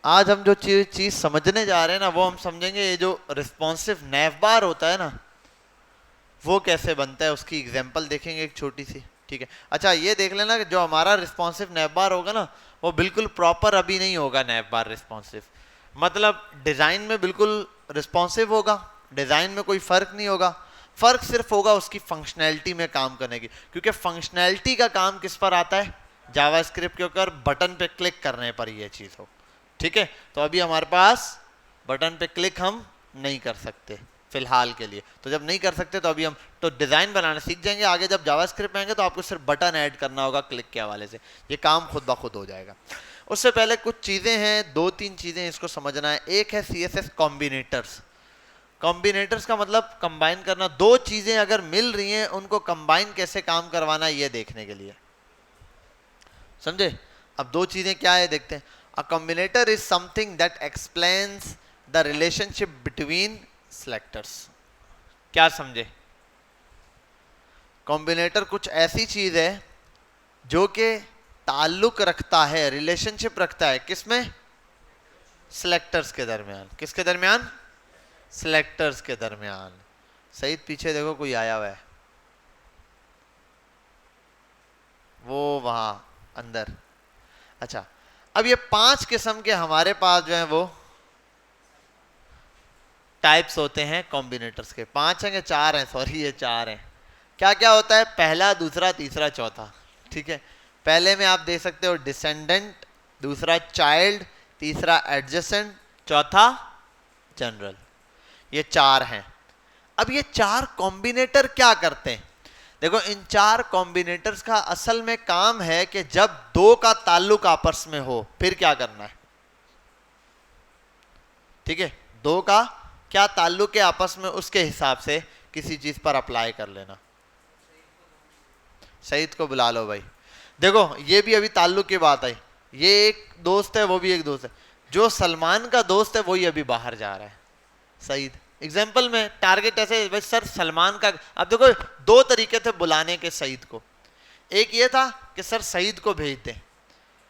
आज हम जो चीज समझने जा रहे हैं ना, वो हम समझेंगे ये जो रिस्पॉन्सिव नैवबार होता है ना, वो कैसे बनता है, उसकी एग्जांपल देखेंगे एक छोटी सी। ठीक है, अच्छा ये देख लेना कि जो हमारा रिस्पॉन्सिव नैवबार होगा ना, वो बिल्कुल प्रॉपर अभी नहीं होगा नैवबार रिस्पॉन्सिव। मतलब डिजाइन में बिल्कुल रिस्पॉन्सिव होगा, डिजाइन में कोई फर्क नहीं होगा, फर्क सिर्फ होगा उसकी फंक्शनैलिटी में काम करने की, क्योंकि फंक्शनैलिटी का काम किस पर आता है, जावास्क्रिप्ट के ऊपर बटन पे क्लिक करने पर ये चीज हो। ठीक है, तो अभी हमारे पास बटन पे क्लिक हम नहीं कर सकते फिलहाल के लिए। तो जब नहीं कर सकते तो अभी हम तो डिजाइन बनाना सीख जाएंगे, आगे जब जावास्क्रिप्ट में आएंगे तो आपको सिर्फ बटन ऐड करना होगा क्लिक के हवाले से, ये काम खुद ब खुद हो जाएगा। उससे पहले कुछ चीजें हैं, दो तीन चीजें इसको समझना है। एक है सीएसएस कॉम्बिनेटर्स। कॉम्बिनेटर्स का मतलब कंबाइन करना, दो चीजें अगर मिल रही हैं उनको कंबाइन कैसे काम करवाना ये देखने के लिए, समझे। अब दो चीजें क्या है देखते हैं। A combinator is something that explains the relationship between selectors. क्या समझे, कॉम्बिनेटर कुछ ऐसी चीज है जो कि ताल्लुक रखता है, रिलेशनशिप रखता है किसमें, सिलेक्टर्स के दरमियान। किसके दरमियान, सिलेक्टर्स के दरमियान। सही, पीछे देखो कोई आया हुआ है, वो वहां अंदर। अच्छा, अब ये 5 किस्म के हमारे पास जो है वो टाइप्स होते हैं कॉम्बिनेटर्स के। 5 हैं कि 4 हैं, सॉरी ये 4 हैं। क्या क्या होता है, पहला, दूसरा, तीसरा, चौथा। ठीक है, पहले में आप देख सकते हो डिसेंडेंट, दूसरा चाइल्ड, तीसरा एडजेसेंट, चौथा जनरल। ये 4 हैं। अब ये 4 कॉम्बिनेटर क्या करते हैं, देखो इन 4 कॉम्बिनेटर्स का असल में काम है कि जब दो का ताल्लुक आपस में हो फिर क्या करना है। ठीक है, दो का क्या ताल्लुक है आपस में, उसके हिसाब से किसी चीज पर अप्लाई कर लेना। सईद को बुला लो भाई। देखो ये भी अभी ताल्लुक की बात आई, ये एक दोस्त है, वो भी एक दोस्त है। जो सलमान का दोस्त है वही अभी बाहर जा रहा है, सईद। एग्जाम्पल में टारगेट ऐसे भाई सर सलमान का, अब देखो दो तरीके थे बुलाने के सईद को। एक ये था कि सर सईद को भेज दें,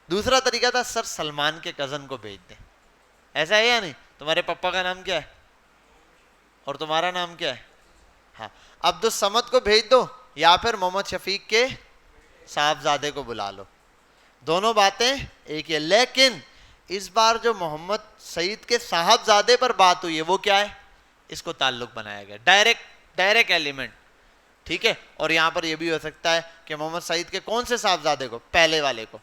दूसरा तरीका था सर सलमान के कजन को भेज दें। ऐसा है या नहीं, तुम्हारे पापा का नाम क्या है और तुम्हारा नाम क्या है, हाँ, अब्दुल समद को भेज दो या फिर मोहम्मद शफीक के साहबजादे को बुला लो, दोनों बातें एक ही है। लेकिन इस बार जो मोहम्मद सईद के साहबजादे पर बात हुई है वो क्या है, इसको ताल्लुक बनाया गया, डायरेक्ट एलिमेंट। ठीक है, और यहां पर यह भी हो सकता है कि मोहम्मद सईद के कौन से साहबजादे को, पहले वाले को।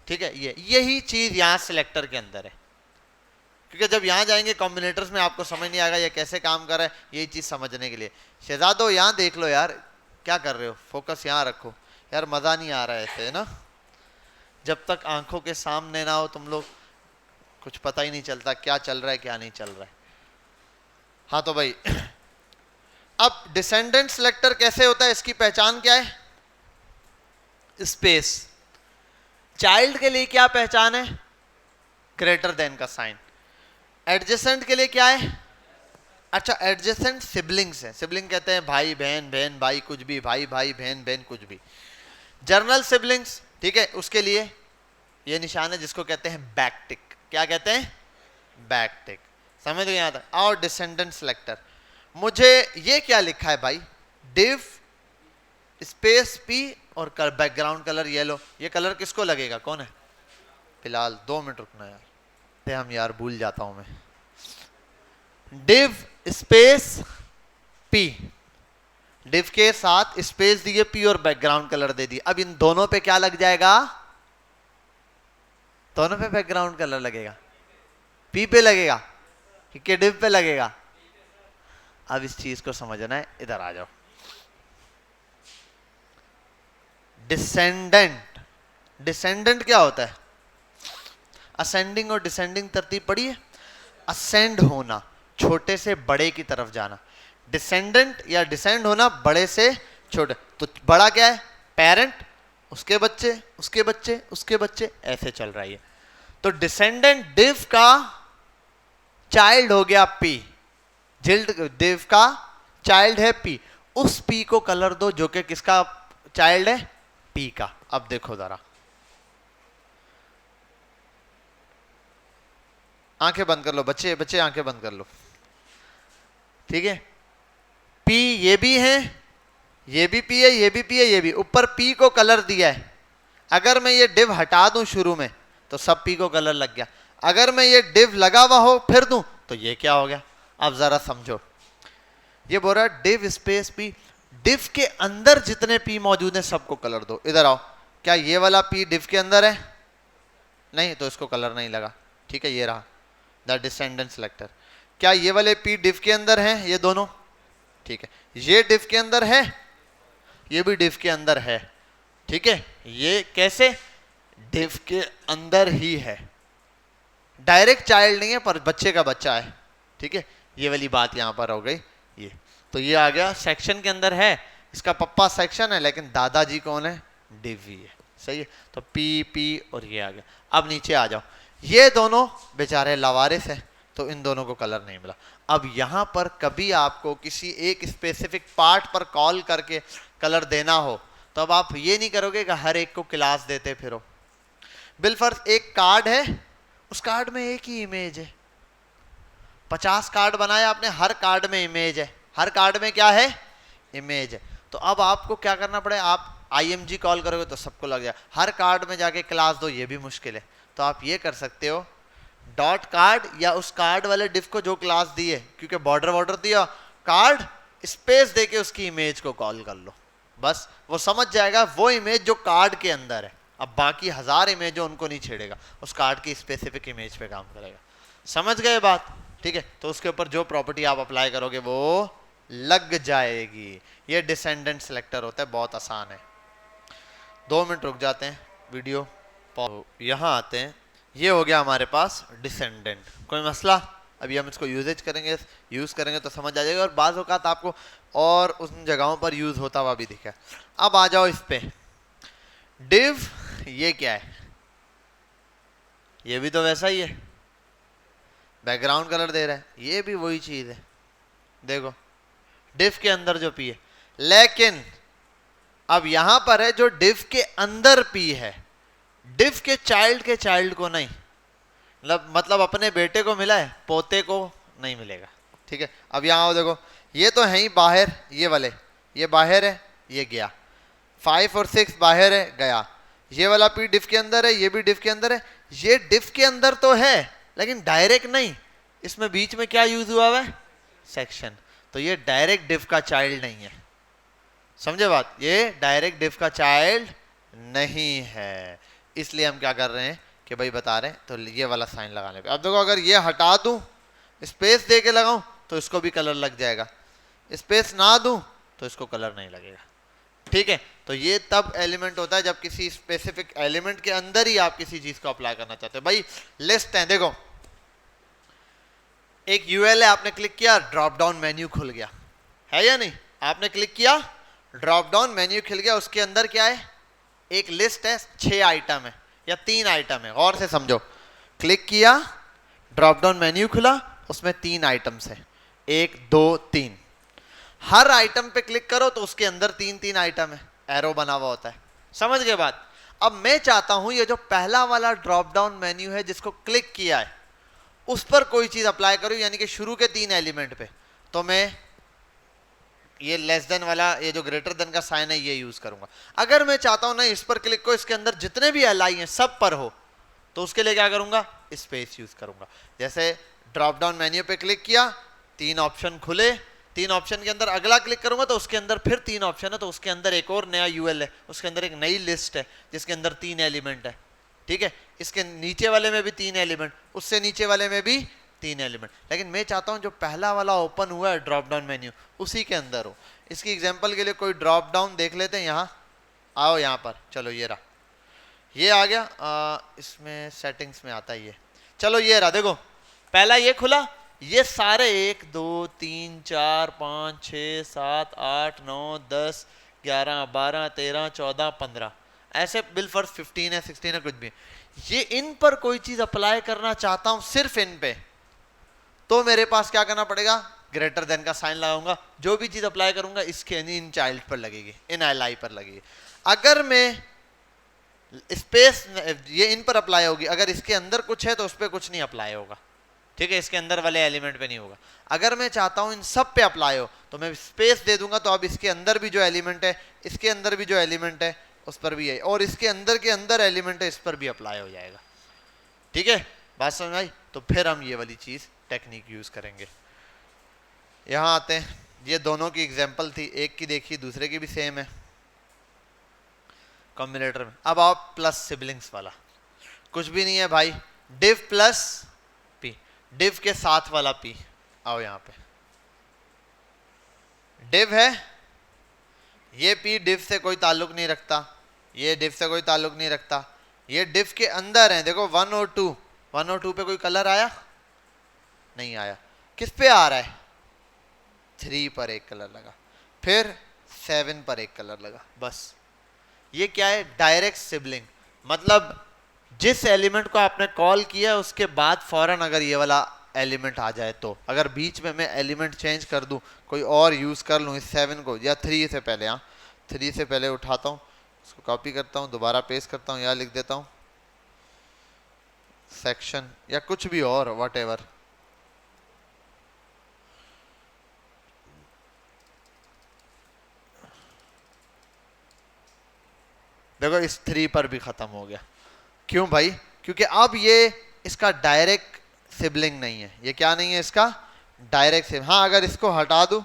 ठीक है, यही चीज यहां सिलेक्टर के अंदर है, क्योंकि जब यहां जाएंगे कॉम्बिनेटर्स में आपको समझ नहीं आएगा ये कैसे काम कर रहा है, यही चीज समझने के लिए। शहजादो यहां देख लो यार, क्या कर रहे हो, फोकस यहां रखो यार, मजा नहीं आ रहा है ऐसे ना, जब तक आंखों के सामने ना हो तुम लोग कुछ पता ही नहीं चलता क्या चल रहा है क्या नहीं चल रहा है। हाँ तो भाई अब डिसेंडेंट सिलेक्टर कैसे होता है, इसकी पहचान क्या है, स्पेस। चाइल्ड के लिए क्या पहचान है, ग्रेटर देन का साइन। एडजेसेंट के लिए क्या है, अच्छा एडजेसेंट सिबलिंग्स है, सिबलिंग कहते हैं भाई बहन, बहन भाई कुछ भी, भाई भाई बहन बहन कुछ भी। जर्नल सिबलिंग्स, ठीक है, उसके लिए ये निशान है जिसको कहते हैं बैक टिक। क्या कहते हैं, बैक टिक। समझ गए यहाँ तक। और डिसेंडेंट सिलेक्टर, मुझे ये क्या लिखा है भाई, डिव स्पेस पी और बैकग्राउंड कलर येलो, ये कलर किसको लगेगा, कौन है, फिलहाल 2 मिनट रुकना यार, हम यार भूल जाता हूं मैं। डिव स्पेस पी, डिव के साथ स्पेस दिए पी और बैकग्राउंड कलर दे दिए। अब इन दोनों पे क्या लग जाएगा, दोनों पे बैकग्राउंड कलर लगेगा, पी पे लगेगा कि डिव पे लगेगा। अब इस चीज को समझना है, इधर आ जाओ। डिसेंडेंट, डिसेंडेंट क्या होता है, असेंडिंग और डिसेंडिंग तरतीब पढ़ी है। असेंड होना, छोटे से बड़े की तरफ जाना, डिसेंडेंट या डिसेंड होना बड़े से छोटे। तो बड़ा क्या है, पेरेंट, उसके बच्चे, उसके बच्चे, उसके बच्चे, ऐसे चल रहा है। तो डिसेंडेंट डिव का चाइल्ड हो गया पी, जिल्ड डिव का चाइल्ड है पी, उस पी को कलर दो जो कि किसका चाइल्ड है, पी का। अब देखो जरा, आंखें बंद कर लो बच्चे, बच्चे आंखें बंद कर लो, ठीक है। पी ये भी है, ये भी पी है, ये भी पी है, ये भी। ऊपर पी को कलर दिया है, अगर मैं ये डिव हटा दूं शुरू में तो सब पी को कलर लग गया। अगर मैं ये डिव लगा हुआ हो फिर दूं तो ये क्या हो गया। अब जरा समझो, ये बोल रहा है डिव स्पेस पी, डिव के अंदर जितने पी मौजूद हैं सबको कलर दो। इधर आओ, क्या ये वाला पी डिव के अंदर है? नहीं, तो इसको कलर नहीं लगा, ठीक है। ये रहा द डिसेंडेंट सेलेक्टर। क्या ये वाले पी डिव के अंदर हैं? ये दोनों, ठीक है। ये डिव के अंदर है, ये भी डिव के अंदर है, ठीक है। ये कैसे? डिव के अंदर ही है, डायरेक्ट चाइल्ड नहीं है पर बच्चे का बच्चा है, ठीक है। ये वाली बात यहां पर हो गई। ये तो ये आ गया सेक्शन के अंदर है, इसका पप्पा सेक्शन है लेकिन दादाजी कौन है? डिव ही है, सही है। तो पी पी और ये आ गया। अब नीचे आ जाओ, ये दोनों बेचारे लवारिस हैं तो इन दोनों को कलर नहीं मिला। अब यहां पर कभी आपको किसी एक स्पेसिफिक पार्ट पर कॉल करके कलर देना हो तो अब आप ये नहीं करोगे कि हर एक को क्लास देते फिरो। बिलफर्ज एक कार्ड है, उस कार्ड में एक ही इमेज है, 50 कार्ड बनाए आपने, हर कार्ड में इमेज है, हर कार्ड में क्या है? इमेज है। तो अब आपको क्या करना पड़ेगा, आप IMG कॉल करोगे तो सबको लग जाए, हर कार्ड में जाके क्लास दो ये भी मुश्किल है। तो आप ये कर सकते हो, डॉट कार्ड या उस कार्ड वाले डिव को जो क्लास दी है, क्योंकि बॉर्डर दिया, कार्ड स्पेस देके उसकी इमेज को कॉल कर लो, बस वो समझ जाएगा वो इमेज जो कार्ड के अंदर है। अब बाकी 1000 इमेज जो उनको नहीं छेड़ेगा, उस कार्ड की स्पेसिफिक इमेज पे काम करेगा। समझ गए बात, ठीक है। तो उसके ऊपर जो प्रॉपर्टी आप अप्लाई करोगे वो लग जाएगी। ये डिसेंडेंट सेलेक्टर होता है, बहुत आसान है। 2 मिनट रुक जाते हैं वीडियो, यहाँ आते हैं। ये हो गया हमारे पास डिसेंडेंट, कोई मसला? अभी हम इसको यूज करेंगे तो समझ आ जाएगा, और बाज़ औक़ात आपको और उन जगहों पर यूज होता हुआ भी दिखा। अब आ जाओ इस पे, डिव ये क्या है? ये भी तो वैसा ही है, बैकग्राउंड कलर दे रहा है, ये भी वही चीज है। देखो डिव के अंदर जो पी है, लेकिन अब यहां पर है जो डिव के अंदर पी है, डिव के चाइल्ड को नहीं, मतलब अपने बेटे को मिला है, पोते को नहीं मिलेगा, ठीक है। अब यहां आओ, देखो ये तो है ही बाहर, ये वाले ये बाहर है, ये गया, 5 और 6 बाहर है, गया। ये वाला पी डिव के अंदर है, ये भी डिव के अंदर है। ये डिव के अंदर तो है लेकिन डायरेक्ट नहीं, इसमें बीच में क्या यूज हुआ है? सेक्शन। तो ये डायरेक्ट डिव का चाइल्ड नहीं है, समझे बात? ये डायरेक्ट डिव का चाइल्ड नहीं है, इसलिए हम क्या कर रहे हैं कि भाई बता रहे हैं, तो ये वाला साइन लगाने पे। अब देखो अगर ये हटा दूं, स्पेस दे के लगाऊं तो इसको भी कलर लग जाएगा, स्पेस ना दूं तो इसको कलर नहीं लगेगा, ठीक है। तो ये तब एलिमेंट होता है जब किसी स्पेसिफिक एलिमेंट के अंदर ही आप किसी चीज को अप्लाई करना चाहते हो। भाई लिस्ट है, देखो एक यूएल है, आपने क्लिक किया, ड्रॉप डाउन मेन्यू खुल गया, है या नहीं? आपने क्लिक किया, ड्रॉप डाउन मेन्यू खुल गया, उसके अंदर क्या है? एक लिस्ट है, 6 आइटम है या 3 आइटम है, गौर से समझो। क्लिक किया, ड्रॉप डाउन मेन्यू खुला, उसमें 3 आइटम्स है, 1 2 3। हर आइटम पे क्लिक करो तो उसके अंदर 3 आइटम है, एरो बना हुआ होता है, समझ गए बात? अब मैं चाहता हूं ये जो पहला वाला ड्रॉप डाउन मेन्यू है जिसको क्लिक किया है, उस पर कोई चीज अप्लाई करूं, यानी कि शुरू के 3 एलिमेंट पे। तो मैं ये लेस देन वाला, ये जो ग्रेटर देन का साइन है, ये यूज करूंगा। अगर मैं चाहता हूं नहीं, इस पर क्लिक को इसके अंदर जितने भी एल आई हैं सब पर हो, तो उसके लिए क्या करूंगा? स्पेस यूज करूंगा। जैसे ड्रॉप डाउन मेन्यू पे क्लिक किया, 3 ऑप्शन खुले, 3 ऑप्शन के अंदर अगला क्लिक करूंगा तो उसके अंदर फिर 3 ऑप्शन है, तो उसके अंदर एक और नया यूएल है, उसके अंदर एक नई लिस्ट है जिसके अंदर 3 एलिमेंट है, ठीक है। इसके नीचे वाले में भी 3 एलिमेंट, उससे नीचे वाले में भी 3 एलिमेंट। लेकिन मैं चाहता हूं जो पहला वाला ओपन हुआ है ड्रॉप डाउन मेन्यू, उसी के अंदर हो। इसकी एग्जांपल के लिए कोई ड्रॉप डाउन देख लेते हैं, यहाँ आओ, यहाँ पर चलो, ये रहा, ये आ गया, इसमें सेटिंग्स में आता है ये, चलो ये रहा, देखो पहला ये खुला, ये सारे 1 2 3 4 5 6 7 8 9 10 11 12 13 14 15, ऐसे बिलफर्ज 15 है 16 है, कुछ भी। ये इन पर कोई चीज अप्लाई करना चाहता हूं, सिर्फ इन पे, तो मेरे पास क्या करना पड़ेगा? ग्रेटर देन का साइन लगाऊंगा, जो भी चीज अप्लाई करूंगा इसके इन चाइल्ड पर लगेगी, इन एल आई पर लगेगी। अगर मैं स्पेस, ये इन पर अप्लाई होगी, अगर इसके अंदर कुछ है तो उस पर कुछ नहीं अप्लाई होगा, ठीक है, इसके अंदर वाले एलिमेंट पे नहीं होगा। अगर मैं चाहता हूं इन सब पे अप्लाई हो तो मैं स्पेस दे दूंगा, तो अब इसके अंदर भी जो एलिमेंट है, इसके अंदर भी जो एलिमेंट है उस पर भी है, और इसके अंदर के अंदर एलिमेंट है इस पर भी अप्लाई हो जाएगा। ठीक है, बात समझ आई? तो फिर हम ये वाली चीज टेक्निक यूज करेंगे। यहां आते हैं, ये दोनों की एग्जांपल थी, एक की देखिए दूसरे की भी सेम है कॉम्बिनेटर में। अब आओ प्लस सिबलिंग्स वाला, कुछ भी नहीं है भाई, डिव प्लस पी, डिव के साथ वाला पी। आओ यहां पे डिव है, ये पी डिव से कोई ताल्लुक नहीं रखता, ये डिव से कोई ताल्लुक नहीं रखता, ये डिव के अंदर है। देखो 1 और 2, 1 और 2 पे कोई कलर आया? नहीं आया। किस पे आ रहा है? 3 पर एक कलर लगा, फिर 7 पर एक कलर लगा, बस। ये क्या है? Direct sibling. मतलब जिस एलिमेंट को आपने कॉल किया उसके बाद फौरन अगर ये वाला एलिमेंट आ जाए, तो अगर बीच में मैं एलिमेंट चेंज कर दूं, कोई और यूज कर लूं इस 7 को, या 3 से पहले, हाँ 3 से पहले उठाता हूं, इसको कॉपी करता हूं, दोबारा पेस्ट करता हूं, या लिख देता हूं सेक्शन या कुछ भी और, वट एवर। देखो इस 3 पर भी खत्म हो गया। क्यों भाई? क्योंकि अब ये इसका डायरेक्ट सिबलिंग नहीं है। ये क्या नहीं है? इसका डायरेक्ट सिबलिंग। हाँ, अगर इसको हटा दूं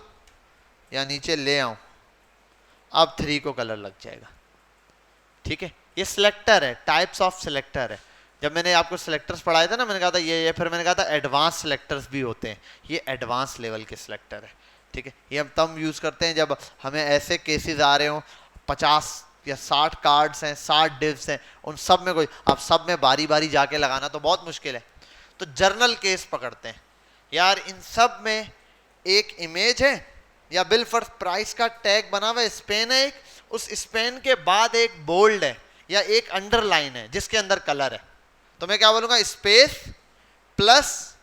या नीचे ले आऊं, अब 3 को कलर लग जाएगा। ठीक है, ये सिलेक्टर है, टाइप्स ऑफ सिलेक्टर है। जब मैंने आपको सिलेक्टर्स पढ़ाए थे ना, मैंने कहा था ये फिर मैंने कहा था एडवांस सिलेक्टर्स भी होते हैं, ये एडवांस लेवल के सिलेक्टर है। ठीक है, ये हम तब यूज करते हैं जब हमें ऐसे केसेस आ रहे हो, 50 या 60 कार्ड्स हैं, 60 डिव्स हैं, उन सब में कोई, अब सब में बारी बारी जाके लगाना तो बहुत मुश्किल है, तो जर्नल केस पकड़ते हैं। यार इन सब में एक इमेज है, या बिल फॉर प्राइस का टैग बना हुआ स्पेन है, एक उस स्पेन के बाद एक बोल्ड है या एक अंडरलाइन है जिसके अंदर कलर है, तो मैं क्या बोलूंगा? स्पेस प्लस,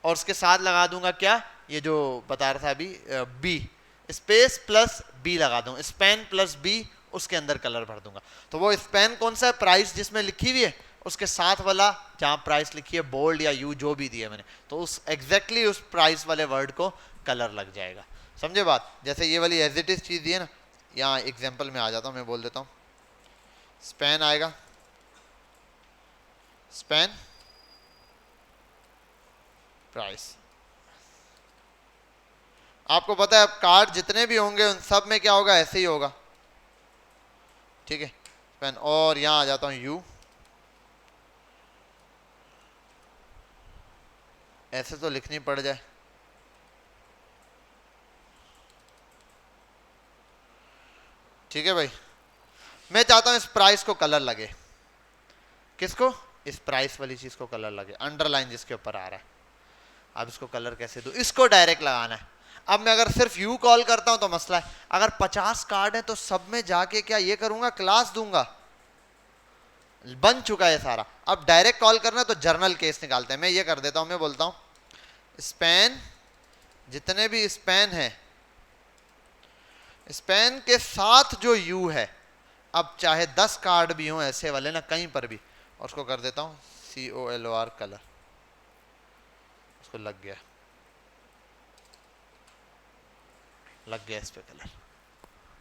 और उसके साथ लगा दूंगा क्या, ये जो बता रहा था अभी, बी, स्पेस प्लस बी लगा दूंगा, स्पेन प्लस बी, उसके अंदर कलर भर दूंगा। तो वो स्पेन कौन सा है? प्राइस जिसमें लिखी हुई है, उसके साथ वाला जहां प्राइस लिखी है बोल्ड या यू जो भी दिया मैंने, तो उस एग्जैक्टली उस प्राइस वाले वर्ड को कलर लग जाएगा। समझे बात? जैसे ये वाली एज इट इज चीज दी है ना, यहाँ एग्जाम्पल में आ जाता हूँ, मैं बोल देता हूँ स्पेन आएगा, स्पेन प्राइस। आपको पता है अब कार्ड जितने भी होंगे उन सब में क्या होगा? ऐसे ही होगा। ठीक है, स्पेन, और यहां आ जाता हूं यू, ऐसे तो लिखनी पड़ जाए। ठीक है भाई, मैं चाहता हूं इस प्राइस को कलर लगे। किसको? इस प्राइस वाली चीज को कलर लगे, अंडरलाइन जिसके ऊपर आ रहा है। अब इसको कलर कैसे दूं? इसको डायरेक्ट लगाना है। अब मैं अगर सिर्फ यू कॉल करता हूं तो मसला है, अगर 50 कार्ड है तो सब में जाके क्या ये करूंगा? क्लास दूंगा, बन चुका है सारा। अब डायरेक्ट कॉल करना है तो जर्नल केस निकालते हैं। मैं ये कर देता हूं, मैं बोलता हूं स्पेन, जितने भी स्पेन है, स्पेन के साथ जो यू है, अब चाहे 10 कार्ड भी हो ऐसे वाले ना, कहीं पर भी, और उसको कर देता हूं COLOR कलर, उसको लग गया, लग गया इस पे कलर,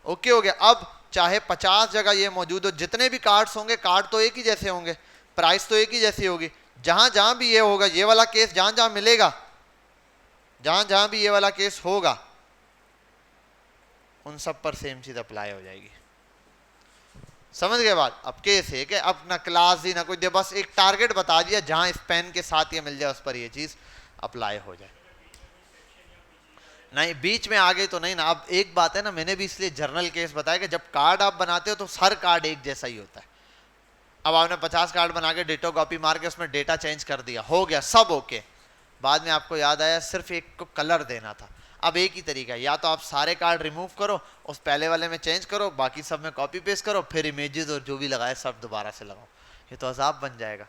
ओके हो गया। अब चाहे 50 जगह ये मौजूद हो, जितने भी कार्ड्स होंगे, कार्ड तो एक ही जैसे होंगे, प्राइस तो एक ही जैसी होगी, जहां जहां भी ये होगा, ये वाला केस जहां जहां मिलेगा, जहां जहां भी ये वाला केस होगा, उन सब पर सेम चीज अप्लाई हो जाएगी। समझ गए बात? अब केस है कि अब ना क्लास दी ना कोई दे, बस एक टारगेट बता दिया जहां स्पेन के साथ ये मिल जाए उस पर ये चीज अप्लाई हो जाए। नहीं, बीच में आ गई तो नहीं ना। अब एक बात है ना, मैंने भी इसलिए जर्नल केस बताया कि जब कार्ड आप बनाते हो तो हर कार्ड एक जैसा ही होता है। अब आपने 50 कार्ड बना के डिटो कॉपी मार के उसमें डेटा चेंज कर दिया, हो गया सब ओके, बाद में आपको याद आया सिर्फ एक को कलर देना था। अब एक ही तरीका है, या तो आप सारे कार्ड रिमूव करो, उस पहले वाले में चेंज करो, बाकी सब में कॉपी पेस्ट करो, फिर इमेजेस और जो भी लगाए सब दोबारा से लगाओ, ये तो अजाब बन जाएगा,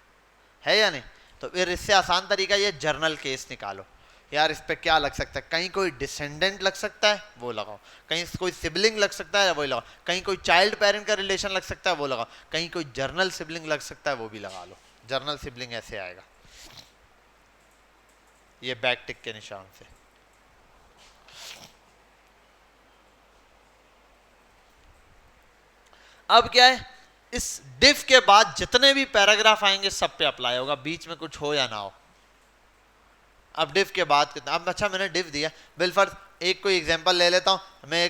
है या नहीं? तो फिर इससे आसान तरीका ये जर्नल केस निकालो। यार इस पे क्या लग सकता है? कहीं कोई डिसेंडेंट लग सकता है, वो लगाओ, कहीं कोई सिबलिंग लग सकता है, वो लगाओ, कहीं कोई चाइल्ड पेरेंट का रिलेशन लग सकता है, वो लगाओ, कहीं कोई जर्नल सिबलिंग लग सकता है, वो भी लगा लो। जर्नल सिबलिंग ऐसे आएगा। ये बैक टिक के निशान से। अब क्या है, इस डिफ के बाद जितने भी पैराग्राफ आएंगे सब पे अप्लाई होगा, बीच में कुछ हो या ना हो। अब डिफ के बाद कितना, अब अच्छा मैंने डिफ दिया, बिलफर्ज एक कोई एग्जांपल ले लेता हूं मैं,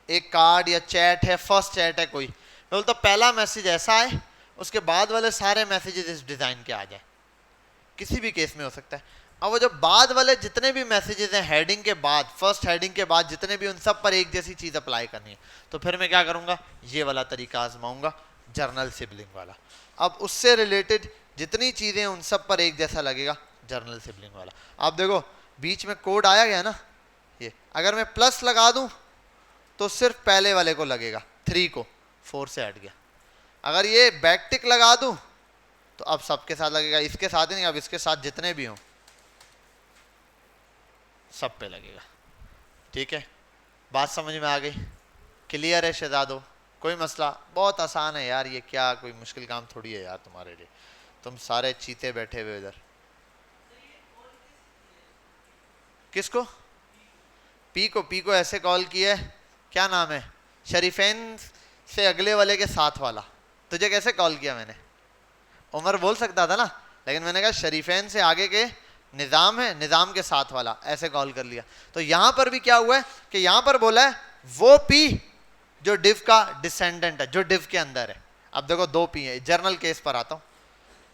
एक कार्ड या चैट है, फर्स्ट चैट है कोई, मैं बोलता पहला मैसेज ऐसा है, उसके बाद वाले सारे मैसेजेस इस डिजाइन के आ जाए, किसी भी केस में हो सकता है। अब वो जो बाद वाले जितने भी मैसेजेस हैं हेडिंग के बाद, फर्स्ट हेडिंग के बाद जितने भी, उन सब पर एक जैसी चीज अप्लाई करनी है, तो फिर मैं क्या करूंगा, ये वाला तरीका आजमाऊंगा, जर्नल सिबलिंग वाला। अब उससे रिलेटेड जितनी चीजें उन सब पर एक जैसा लगेगा, जर्नल सिबलिंग वाला। आप देखो बीच में कोड आया गया ना, ये अगर मैं प्लस लगा दूं तो सिर्फ पहले वाले को लगेगा, 3 को 4 से हट गया। अगर ये बैक टिक लगा दूं तो अब सबके साथ लगेगा, इसके साथ ही नहीं, अब इसके साथ जितने भी हों सब पे लगेगा। ठीक है, बात समझ में आ गई, क्लियर है शहजादो? कोई मसला? बहुत आसान है यार, ये क्या कोई मुश्किल काम थोड़ी है यार तुम्हारे लिए, तुम सारे चीते बैठे हुए इधर। किसको? पी को ऐसे कॉल किया है, क्या नाम है, शरीफैन से अगले वाले के साथ वाला। तुझे कैसे कॉल किया मैंने? उमर बोल सकता था ना, लेकिन मैंने कहा शरीफैन से आगे के निज़ाम है, निज़ाम के साथ वाला, ऐसे कॉल कर लिया। तो यहां पर भी क्या हुआ है कि यहां पर बोला है वो पी जो डिव का डिसेंडेंट है, जो डिव के अंदर है। अब देखो 2 पी है, जर्नल केस पर आता हूं,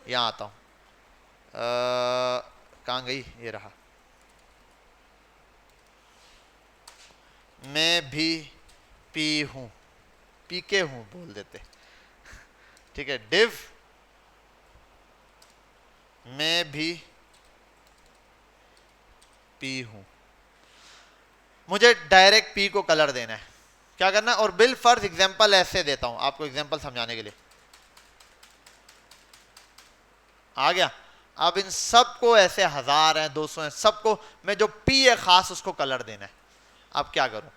यहां आता हूं, कहां गई, ये रहा, मैं भी पी हूं, पी के हूं बोल देते, ठीक है, डिव मैं भी पी हूं, मुझे डायरेक्ट पी को कलर देना है, क्या करना है, और बिल फर्ज एग्जांपल ऐसे देता हूं आपको, एग्जांपल समझाने के लिए आ गया। अब इन सबको ऐसे 1000 हैं, 200 हैं, सबको मैं जो पी है खास उसको कलर देना है। अब क्या करूं,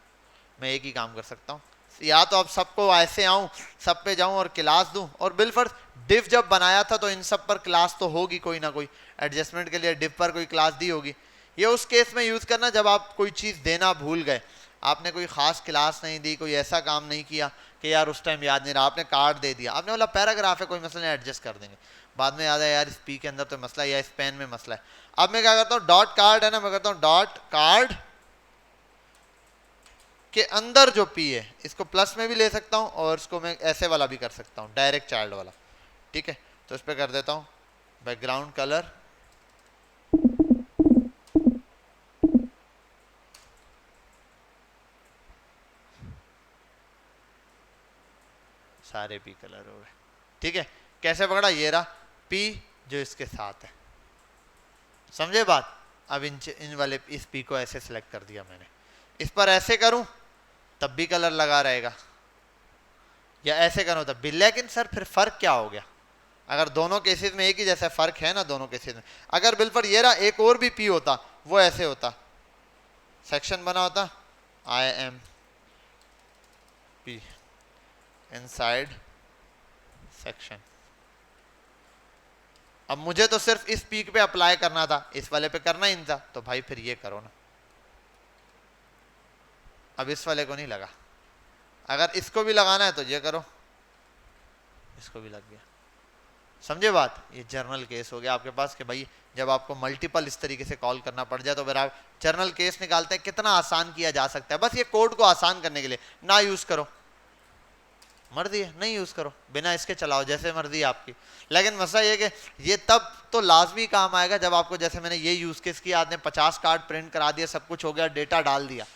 मैं एक ही काम कर सकता हूं, या तो अब सबको ऐसे आऊं, सब पे जाऊं और क्लास दूं, और बिलफर्ज डिव जब बनाया था तो इन सब पर क्लास तो होगी, कोई ना कोई एडजस्टमेंट के लिए डिव पर कोई क्लास दी होगी। ये उस केस में यूज करना जब आप कोई चीज देना भूल गए, आपने कोई खास क्लास नहीं दी, कोई ऐसा काम नहीं किया कि यार उस टाइम याद नहीं रहा, आपने कार्ड दे दिया, आपने बोला पैराग्राफ है कोई मसला नहीं, एडजस्ट कर देंगे, बाद में याद है यार इस पी के अंदर तो मसला है या इस पेन में मसला है। अब मैं क्या करता हूँ, डॉट कार्ड है ना, मैं करता हूँ डॉट कार्ड के अंदर जो पी है, इसको प्लस में भी ले सकता हूं और इसको मैं ऐसे वाला भी कर सकता हूं, डायरेक्ट चाइल्ड वाला। ठीक है, तो इस पे कर देता हूं बैकग्राउंड कलर, सारे पी कलर हो गए। ठीक है, कैसे पकड़ा, ये रहा पी जो इसके साथ है, समझे बात। अब इन वाले इस पी को ऐसे सिलेक्ट कर दिया मैंने, इस पर ऐसे करूं तब भी कलर लगा रहेगा, या ऐसे करो तब भी। लेकिन सर फिर फर्क क्या हो गया, अगर दोनों केसेस में एक ही जैसा फर्क है ना दोनों केसेस में। अगर बिल पर ये रहा एक और भी पी होता, वो ऐसे होता, सेक्शन बना होता, I am P inside section. अब मुझे तो सिर्फ इस पीक पे अप्लाई करना था, इस वाले पे करना ही नहीं था, तो भाई फिर ये करो ना। अब इस वाले को नहीं लगा, अगर इसको भी लगाना है तो ये करो, इसको भी लग गया, समझे बात। ये जर्नल केस हो गया आपके पास कि भाई जब आपको मल्टीपल इस तरीके से कॉल करना पड़ जाए तो फिर आप जर्नल केस निकालते हैं, कितना आसान किया जा सकता है। बस ये कोड को आसान करने के लिए ना यूज करो, मर्जी है, नहीं यूज करो, बिना इसके चलाओ, जैसे मर्जी आपकी। लेकिन मसला ये कि ये तब तो लाजमी काम आएगा जब आपको, जैसे मैंने ये यूज केस किया, आपने 50 कार्ड प्रिंट करा दिया, सब कुछ हो गया, डेटा डाल दिया,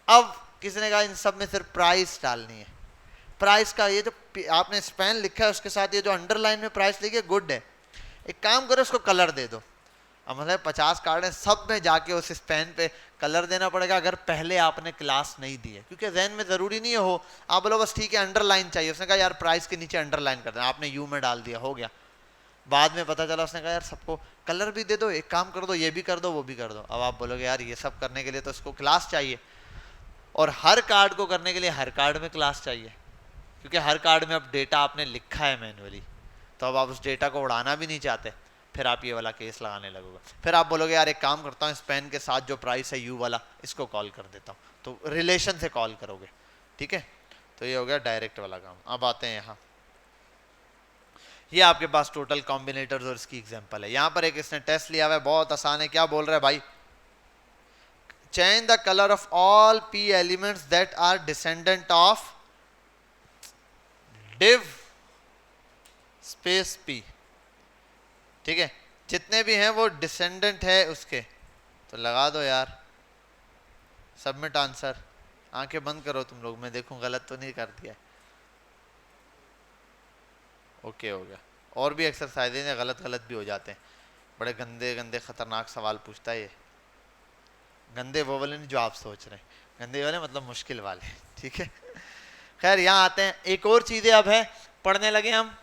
अब किसी ने कहा इन सब में सिर्फ प्राइस डालनी है। प्राइस का ये जो आपने स्पेन लिखा है उसके साथ ये जो अंडरलाइन में प्राइस लिखी है, गुड है, एक काम करो इसको कलर दे दो। अब मतलब 50 कार्ड है, सब में जाके उस स्पेन पे कलर देना पड़ेगा अगर पहले आपने क्लास नहीं दी है, क्योंकि जहन में जरूरी नहीं हो, आप बोलो बस ठीक है अंडरलाइन चाहिए, उसने कहा यार प्राइस के नीचे अंडरलाइन कर देना, आपने यू में डाल दिया, हो गया। बाद में पता चला उसने कहा यार सबको कलर भी दे दो, एक काम कर दो, ये भी कर दो, वो भी कर दो। अब आप बोलोगे यार ये सब करने के लिए तो इसको क्लास चाहिए, और हर कार्ड को करने के लिए हर कार्ड में क्लास चाहिए, क्योंकि हर कार्ड में अब डेटा आपने लिखा है मैन्युअली, तो अब आप उस डेटा को उड़ाना भी नहीं चाहते, फिर आप ये वाला केस लगाने लगोगे। फिर आप बोलोगे यार एक काम करता हूँ, इस पेन के साथ जो प्राइस है यू वाला, इसको कॉल कर देता हूँ, तो रिलेशन से कॉल करोगे। ठीक है, तो ये हो गया डायरेक्ट वाला काम। अब आते हैं यहाँ, ये आपके पास टोटल कॉम्बिनेटर्स और इसकी एग्जांपल है। यहाँ पर एक इसने टेस्ट लिया हुआ है, बहुत आसान है। क्या बोल रहा है भाई, change the colour of all p elements that are descendant of div space p। ठीक है, जितने भी हैं वो डिसेंडेंट है उसके, तो लगा दो यार सबमिट आंसर। आंखें बंद करो तुम लोग, मैं देखूं गलत तो नहीं कर दिया। ओके हो गया। और भी एक्सरसाइजेज हैं, गलत गलत भी हो जाते हैं, बड़े गंदे गंदे खतरनाक सवाल पूछता है ये। गंदे वो वाले नहीं जो आप सोच रहे हैं, गंदे वाले मतलब मुश्किल वाले। ठीक है, खैर यहाँ आते हैं, एक और चीजें अब है पढ़ने लगे हम।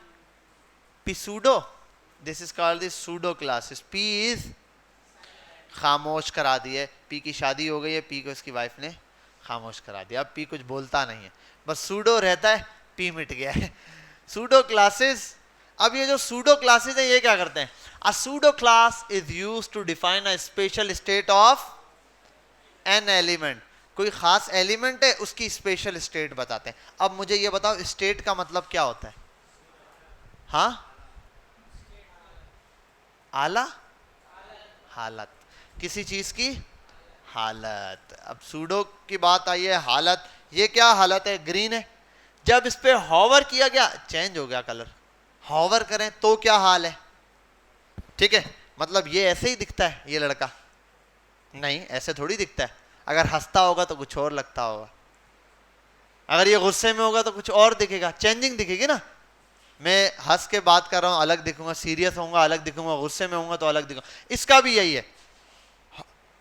pseudo, this is called the pseudo classes. p is खामोश करा दी है, p की शादी हो गई है, p को इसकी वाइफ ने खामोश करा दिया, अब p कुछ बोलता नहीं है, बस सूडो रहता है, p मिट गया है। सूडो क्लासेस, अब ये जो सूडो क्लासेस है ये क्या करते हैं, a pseudo class is used to define a special state of an element. कोई खास एलिमेंट है उसकी स्पेशल स्टेट बताते हैं। अब मुझे ये बताओ स्टेट का मतलब क्या होता है? हाँ, आला, हालत, किसी चीज की हालत। अब सूडो की बात आई है, हालत, ये क्या हालत है? ग्रीन है, जब इस पे हॉवर किया गया चेंज हो गया कलर। हॉवर करें तो क्या हाल है? ठीक है, मतलब ये ऐसे ही दिखता है ये लड़का? नहीं, ऐसे थोड़ी दिखता है। अगर हंसता होगा तो कुछ और लगता होगा, अगर ये गुस्से में होगा तो कुछ और दिखेगा, चेंजिंग दिखेगी ना। मैं हंस के बात कर रहा हूं अलग दिखूंगा, सीरियस होऊंगा अलग दिखूंगा, गुस्से में होऊंगा तो अलग दिखूंगा। इसका भी यही है,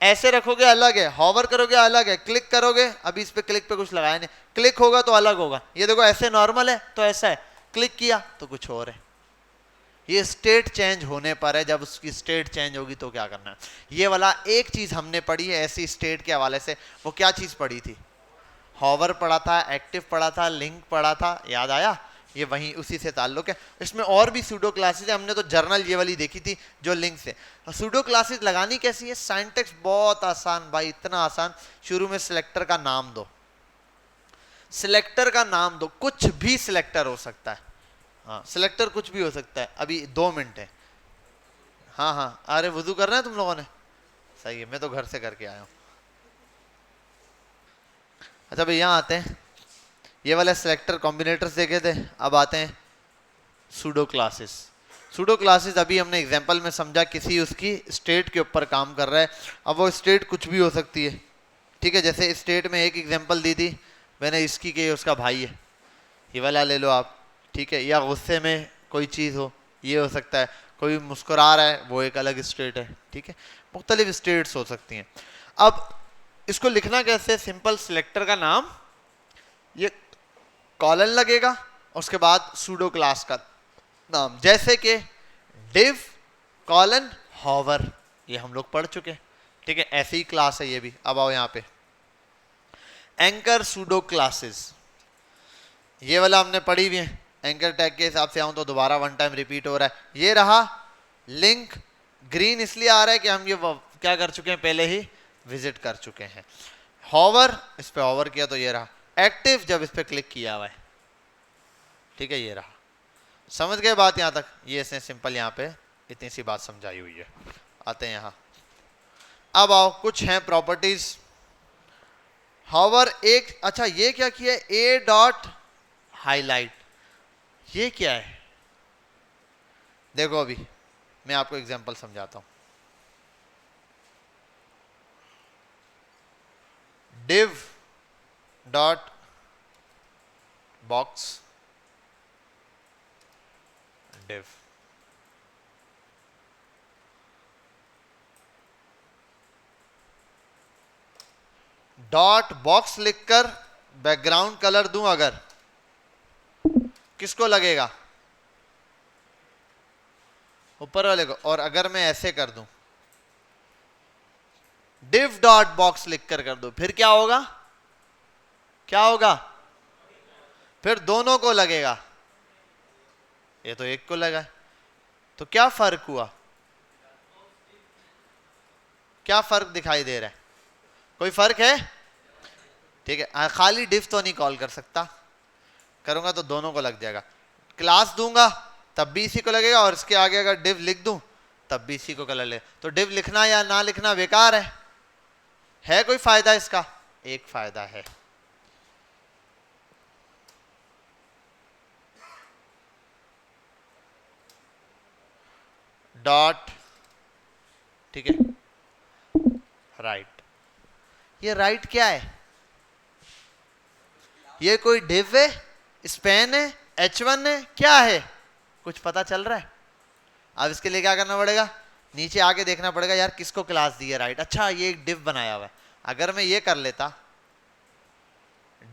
ऐसे रखोगे अलग है, हॉवर करोगे अलग है, क्लिक करोगे, अभी इस पे क्लिक पे कुछ लगाया नहीं, क्लिक होगा तो अलग होगा। ये देखो ऐसे नॉर्मल है तो ऐसा है, क्लिक किया तो कुछ और है। ये स्टेट चेंज होने पर है, जब उसकी स्टेट चेंज होगी तो क्या करना है। ये वाला एक चीज हमने पढ़ी है ऐसी स्टेट के हवाले से, वो क्या चीज पढ़ी थी? हॉवर पढ़ा था, एक्टिव पढ़ा था, लिंक पढ़ा था, याद आया? ये वहीं उसी से ताल्लुक है। इसमें और भी सूडो क्लासेस है, हमने तो जर्नल ये वाली देखी थी जो लिंक से। सूडो क्लासेस लगानी कैसी है? साइंटेक्स बहुत आसान भाई, इतना आसान। शुरू में सिलेक्टर का नाम दो, सिलेक्टर का नाम दो, कुछ भी सिलेक्टर हो सकता है। हाँ, सिलेक्टर कुछ भी हो सकता है। अभी 2 मिनट है। हाँ हाँ, अरे वुजू कर रहे हैं तुम लोगों ने? सही है, मैं तो घर से करके आया हूँ। अच्छा भाई यहाँ आते हैं, ये वाले सिलेक्टर कॉम्बिनेटर्स देखे थे, अब आते हैं सूडो क्लासेस। सूडो क्लासेस अभी हमने एग्जांपल में समझा, किसी उसकी स्टेट के ऊपर काम कर रहा है। अब वो स्टेट कुछ भी हो सकती है। ठीक है, जैसे स्टेट में एक एग्जांपल दी थी मैंने इसकी कि उसका भाई है, ये वाला ले लो आप। ठीक है, या गुस्से में कोई चीज़ हो, ये हो सकता है। कोई मुस्कुरा रहा है, वो एक अलग स्टेट है। ठीक है, मुख्तलिफ स्टेट्स हो सकती हैं। अब इसको लिखना कैसे? सिंपल, सिलेक्टर का नाम, ये कॉलन लगेगा, उसके बाद सूडो क्लास का नाम, जैसे कि डिव कॉलन हॉवर, ये हम लोग पढ़ चुके हैं। ठीक है, ऐसी ही क्लास है ये भी। अब आओ यहाँ पे, एंकर सूडो क्लासेस, ये वाला हमने पढ़ी हुई है। एंकर टैग के हिसाब से आऊं तो दोबारा 1 टाइम रिपीट हो रहा है। ये रहा लिंक, ग्रीन इसलिए आ रहा है कि हम ये क्या कर चुके हैं, पहले ही विजिट कर चुके हैं। हॉवर, इस पे हॉवर किया तो ये रहा। एक्टिव, जब इस पे क्लिक किया हुआ है। ठीक है, ये रहा। समझ गए बात यहाँ तक? ये इसने सिंपल यहाँ पे इतनी सी बात समझाई हुई है। आते हैं यहाँ, अब आओ कुछ हैं प्रॉपर्टीज। हॉवर एक, अच्छा ये क्या किया है, ए डॉट हाईलाइट, ये क्या है? देखो अभी मैं आपको एग्जांपल समझाता हूं। div dot box div, dot box लिखकर बैकग्राउंड कलर दूं अगर, किसको लगेगा? ऊपर वाले को। और अगर मैं ऐसे कर दूं, div डॉट बॉक्स लिखकर कर दूं, फिर क्या होगा? क्या होगा? फिर दोनों को लगेगा। ये तो एक को लगा, तो क्या फर्क हुआ? क्या फर्क दिखाई दे रहा है? कोई फर्क है? ठीक है, खाली डिफ तो नहीं कॉल कर सकता, करूंगा तो दोनों को लग जाएगा। क्लास दूंगा तब भी इसी को लगेगा, और इसके आगे अगर डिव लिख दूं तब भी इसी को कलर ले। तो डिव लिखना या ना लिखना बेकार है कोई फायदा इसका? एक फायदा है। डॉट, ठीक है, राइट। ये राइट क्या है? ये कोई डिव है, स्पैन है, h1 है, क्या है? कुछ पता चल रहा है? अब इसके लिए क्या करना पड़ेगा? नीचे आके देखना पड़ेगा यार किसको क्लास दी है राइट। अच्छा ये एक डिव बनाया हुआ है, अगर मैं ये कर लेता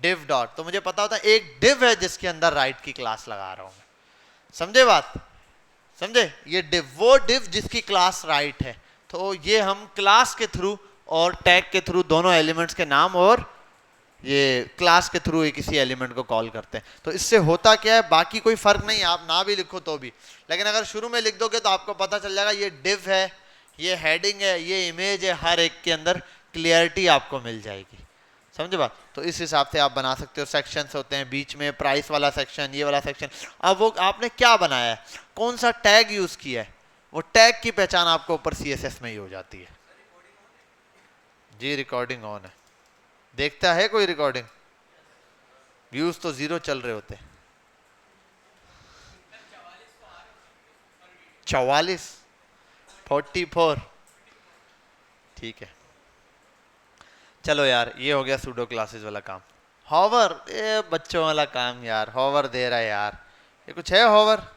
डिव डॉट, तो मुझे पता होता एक डिव है जिसके अंदर राइट की क्लास लगा रहा हूं मैं। समझे बात? समझे? ये डिव, वो डिव जिसकी क्लास राइट है। तो ये हम क्लास के थ्रू और टैग के थ्रू दोनों एलिमेंट्स के नाम और ये क्लास के थ्रू किसी एलिमेंट को कॉल करते हैं। तो इससे होता क्या है, बाकी कोई फर्क नहीं, आप ना भी लिखो तो भी, लेकिन अगर शुरू में लिख दोगे तो आपको पता चल जाएगा ये डिव है, ये हेडिंग है, ये इमेज है, हर एक के अंदर क्लियरिटी आपको मिल जाएगी। समझे बात? तो इस हिसाब से आप बना सकते हो। सेक्शंस होते हैं बीच में, प्राइस वाला सेक्शन, ये वाला सेक्शन। अब वो आपने क्या बनाया है, कौन सा टैग यूज किया है, वो टैग की पहचान आपको ऊपर CSS में ही हो जाती है। जी रिकॉर्डिंग ऑन है। देखता है कोई रिकॉर्डिंग? व्यूज तो 0 चल रहे होते। 44, 44, ठीक है। चलो यार ये हो गया सूडो क्लासेस वाला काम। हॉवर, ये बच्चों वाला काम यार, हॉवर दे रहा है यार। ये कुछ है हॉवर?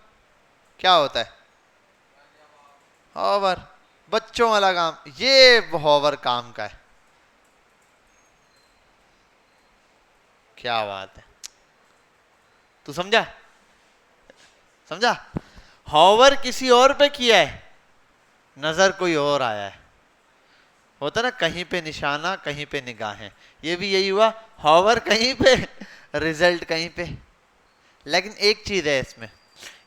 क्या होता है हॉवर? बच्चों वाला काम, ये हॉवर काम का है। क्या बात है, तू समझा? समझा? हॉवर किसी और पे किया है, नजर कोई और आया है। होता ना कहीं पे निशाना कहीं पे निगाहें, ये भी यही हुआ, हॉवर कहीं पे रिजल्ट कहीं पे। लेकिन एक चीज है इसमें,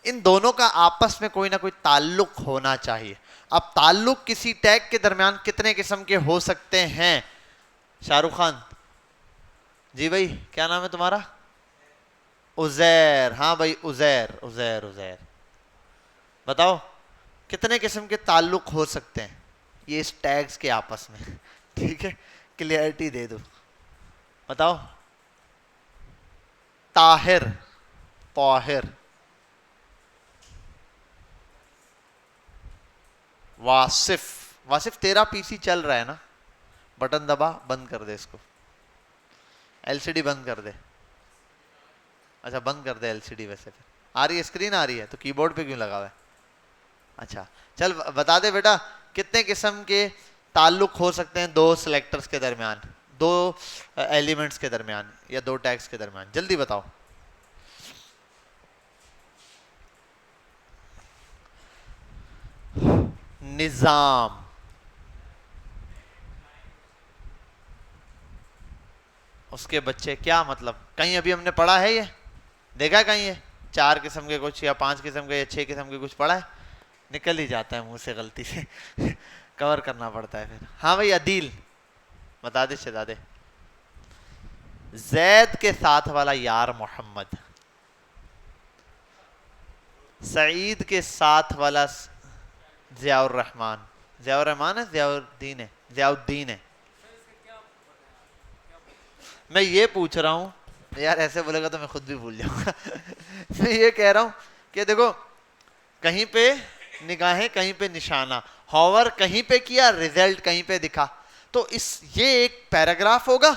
इन दोनों का आपस में कोई ना कोई ताल्लुक होना चाहिए। अब ताल्लुक किसी टैग के दरमियान कितने किस्म के हो सकते हैं? शाहरुख खान जी भाई, क्या नाम है तुम्हारा? उजैर, हाँ भाई उजैर, उजैर उजैर, बताओ कितने किस्म के ताल्लुक हो सकते हैं ये इस टैग्स के आपस में? ठीक है, क्लियरिटी दे दो, बताओ। ताहिर, ताहिर, वासिफ। वासिफ तेरा पीसी चल रहा है ना? बटन दबा, बंद कर दे इसको, एलसीडी बंद कर दे। अच्छा बंद कर दे एलसीडी। वैसे फिर आ रही है, स्क्रीन आ रही है, तो कीबोर्ड पे क्यों लगा हुआ है? अच्छा चल बता दे बेटा, कितने किस्म के ताल्लुक हो सकते हैं दो सिलेक्टर्स के दरमियान, दो एलिमेंट्स के दरमियान, या दो टैग्स के दरमियान? जल्दी बताओ। निजाम, उसके बच्चे, क्या मतलब? कहीं अभी हमने पढ़ा है ये? देखा कहीं ये 4 किस्म के कुछ, या 5 किस्म के, या 6 किस्म के कुछ पढ़ा है? निकल ही जाता है मुंह से गलती से कवर करना पड़ता है फिर। हाँ भाई अदील, बता दे शहजादे। जैद के साथ वाला यार मोहम्मद, सईद के साथ वाला जियाउर रहमान, जियाउर रहमान है, जियाउद्दीन है, जियाउद्दीन है। मैं ये पूछ रहा हूं यार, ऐसे बोलेगा तो मैं खुद भी भूल जाऊंगा मैं ये कह रहा हूं कि देखो, कहीं पे निगाहें कहीं पे निशाना, हॉवर कहीं पे किया, रिजल्ट कहीं पे दिखा। तो इस ये एक पैराग्राफ होगा,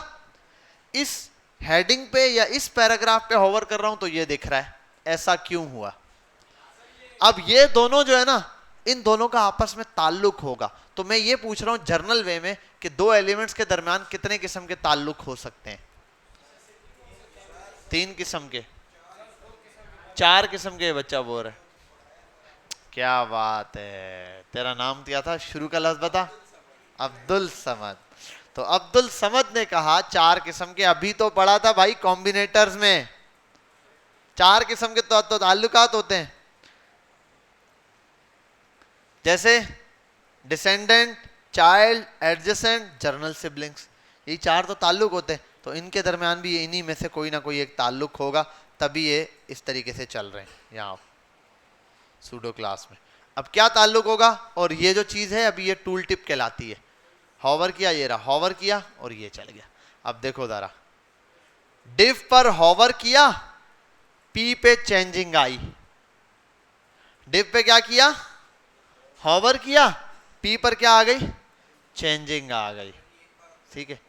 इस हेडिंग पे या इस पैराग्राफ पे हॉवर कर रहा हूं तो ये दिख रहा है, ऐसा क्यों हुआ? अब ये दोनों जो है ना, इन दोनों का आपस में ताल्लुक होगा। तो मैं ये पूछ रहा हूं जर्नल वे में कि दो एलिमेंट्स के दरमियान कितने किस्म के ताल्लुक हो सकते हैं? 3 किस्म के, 4 किस्म के, बच्चा बोल रहा है। क्या बात है, तेरा नाम क्या था? शुरू का लफ्ज बता। अब्दुल समद। तो अब्दुल समद ने कहा 4 किस्म के। अभी तो पढ़ा था भाई कॉम्बिनेटर्स में 4 किस्म के तो ताल्लुकात होते हैं, जैसे descendant, child, adjacent, journal siblings, ये चार तो ताल्लुक होते हैं, तो इनके दरमियान भी इन्हीं में से कोई ना कोई एक ताल्लुक होगा, तभी ये इस तरीके से चल रहे हैं यहाँ सूडो क्लास में। अब क्या ताल्लुक होगा, और ये जो चीज है अभी ये टूल टिप कहलाती है। हॉवर किया, ये रहा, हॉवर किया और ये चल गया। अब देखो जरा, डिव पर हॉवर किया, पी पे चेंजिंग आई। डिव पे क्या किया, हॉवर किया, पी पर क्या आ गई, चेंजिंग आ गई। ठीक है,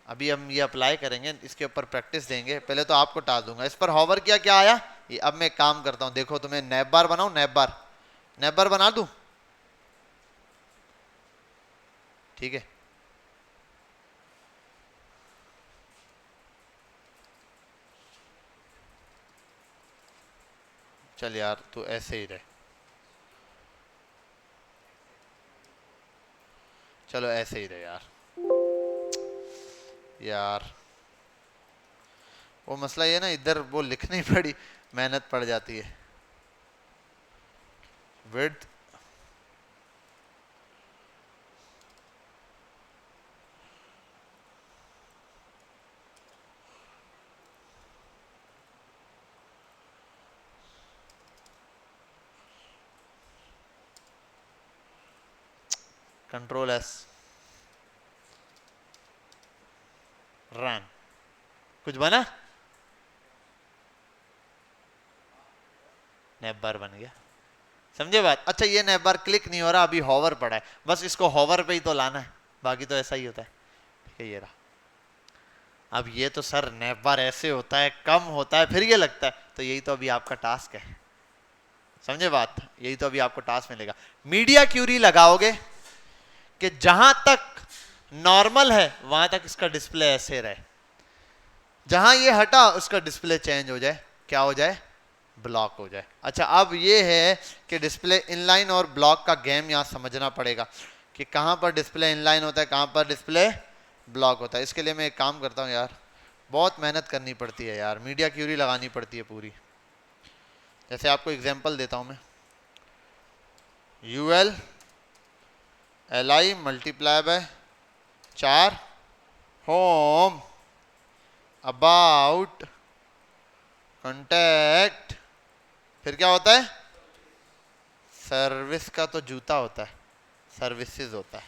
अभी हम ये अप्लाई करेंगे, इसके ऊपर प्रैक्टिस देंगे। पहले तो आपको टास्क दूंगा, इस पर हॉवर किया, क्या आया ये। अब मैं एक काम करता हूं, देखो तुम्हें नैप बार बनाऊं, नैप बार, नैप बार बना दूं। ठीक है, चल यार तू ऐसे ही रहे, चलो ऐसे ही रहे यार। यार वो मसला ये ना, इधर वो लिखनी पड़ी, मेहनत पड़ जाती है। विड्थ, कंट्रोल एस, रन, कुछ बना, नैप बार बन गया। समझे बात। अच्छा ये नैप बार क्लिक नहीं हो रहा, अभी हॉवर पड़ा है, बस इसको हॉवर पे ही तो लाना है, बाकी तो ऐसा ही होता है। ठीक है, ये रहा। अब ये तो सर नैप बार ऐसे होता है, कम होता है फिर ये लगता है, तो यही तो अभी आपका टास्क है। समझे बात, यही तो अभी आपको टास्क मिलेगा। मीडिया क्यूरी लगाओगे कि जहां तक नॉर्मल है वहां तक इसका डिस्प्ले ऐसे रहे, जहां ये हटा उसका डिस्प्ले चेंज हो जाए, क्या हो जाए, ब्लॉक हो जाए। अच्छा अब ये है कि डिस्प्ले इनलाइन और ब्लॉक का गेम यहां समझना पड़ेगा कि कहां पर डिस्प्ले इनलाइन होता है, कहां पर डिस्प्ले ब्लॉक होता है। इसके लिए मैं एक काम करता हूं यार, बहुत मेहनत करनी पड़ती है यार, मीडिया क्यूरी लगानी पड़ती है पूरी। जैसे आपको एग्जांपल देता हूं मैं, UL L I multiply by 4, home, about, contact, फिर क्या होता है, सर्विस का तो जूता होता है, सर्विसेज होता है,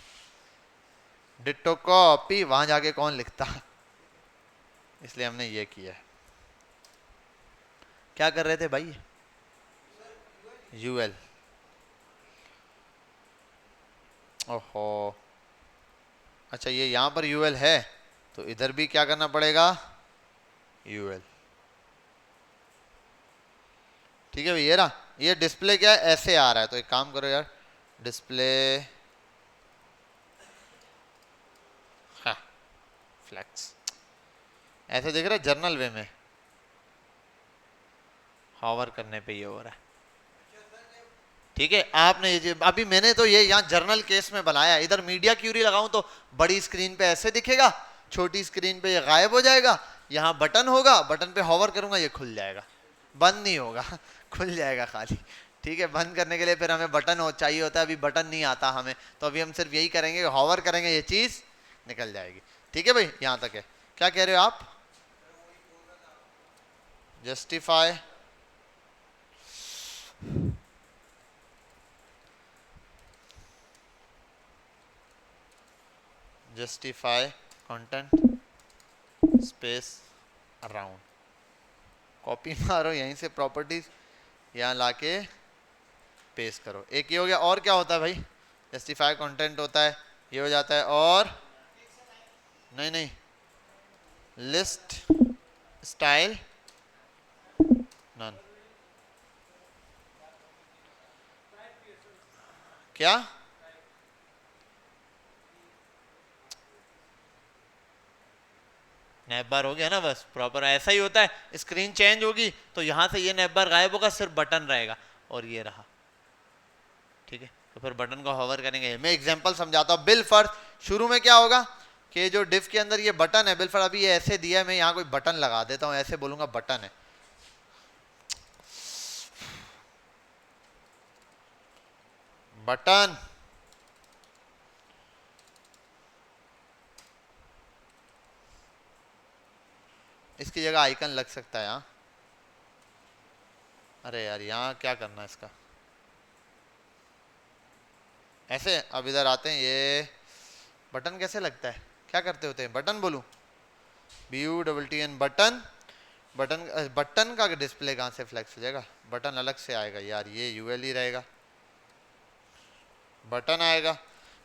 डिट्टो कॉपी, वहां जाके कौन लिखता, इसलिए हमने ये किया है। क्या कर रहे थे भाई, यूएल, ओहो, अच्छा ये यहां पर यूएल है, तो इधर भी क्या करना पड़ेगा, यूएल। ठीक है भाई, ये रहा, ये डिस्प्ले क्या है, ऐसे आ रहा है, तो एक काम करो यार, डिस्प्ले, हाँ फ्लैक्स, ऐसे दिख रहा है जर्नल वे में, हॉवर करने पे ये हो रहा है। ठीक है, आपने ये अभी मैंने तो ये यहाँ जर्नल केस में बनाया, इधर मीडिया क्यूरी लगाऊं तो बड़ी स्क्रीन पे ऐसे दिखेगा, छोटी स्क्रीन पे ये गायब हो जाएगा, यहाँ बटन होगा, बटन पे हॉवर करूंगा ये खुल जाएगा, बंद नहीं होगा खुल जाएगा खाली। ठीक है, बंद करने के लिए फिर हमें बटन हो चाहिए होता है, अभी बटन नहीं आता हमें, तो अभी हम सिर्फ यही करेंगे, हॉवर करेंगे, ये चीज निकल जाएगी। ठीक है भाई, यहाँ तक है। क्या कह रहे हो आप, justify, justify content space around, copy मारो यहीं से प्रॉपर्टीज, यहाँ लाके पेस्ट करो। एक ये हो गया, और क्या होता है भाई, जस्टिफाई कंटेंट होता है, ये हो जाता है, और नहीं नहीं, लिस्ट स्टाइल नन, क्या, नैप बार हो गया ना, बस प्रॉपर ऐसा ही होता है। स्क्रीन चेंज होगी तो यहां से ये नैप बार गायब होगा, सिर्फ बटन रहेगा, और ये रहा। ठीक है, तो फिर बटन को हॉवर करेंगे। मैं एग्जांपल समझाता हूँ। बिल फर्स्ट, शुरू में क्या होगा कि जो डिफ के अंदर ये बटन है, बिल फर्स्ट अभी ये ऐसे दिया है, मैं यहाँ कोई बटन लगा देता हूँ, ऐसे बोलूंगा बटन है, बटन, इसकी जगह आइकन लग सकता है यहाँ। अरे यार यहाँ क्या करना है इसका, ऐसे। अब इधर आते हैं, ये बटन कैसे लगता है, क्या करते होते हैं, बटन बोलूं, BUTTN बटन। बटन का डिस्प्ले कहाँ से फ्लेक्स हो जाएगा, बटन अलग से आएगा यार, ये UL ही रहेगा, बटन आएगा।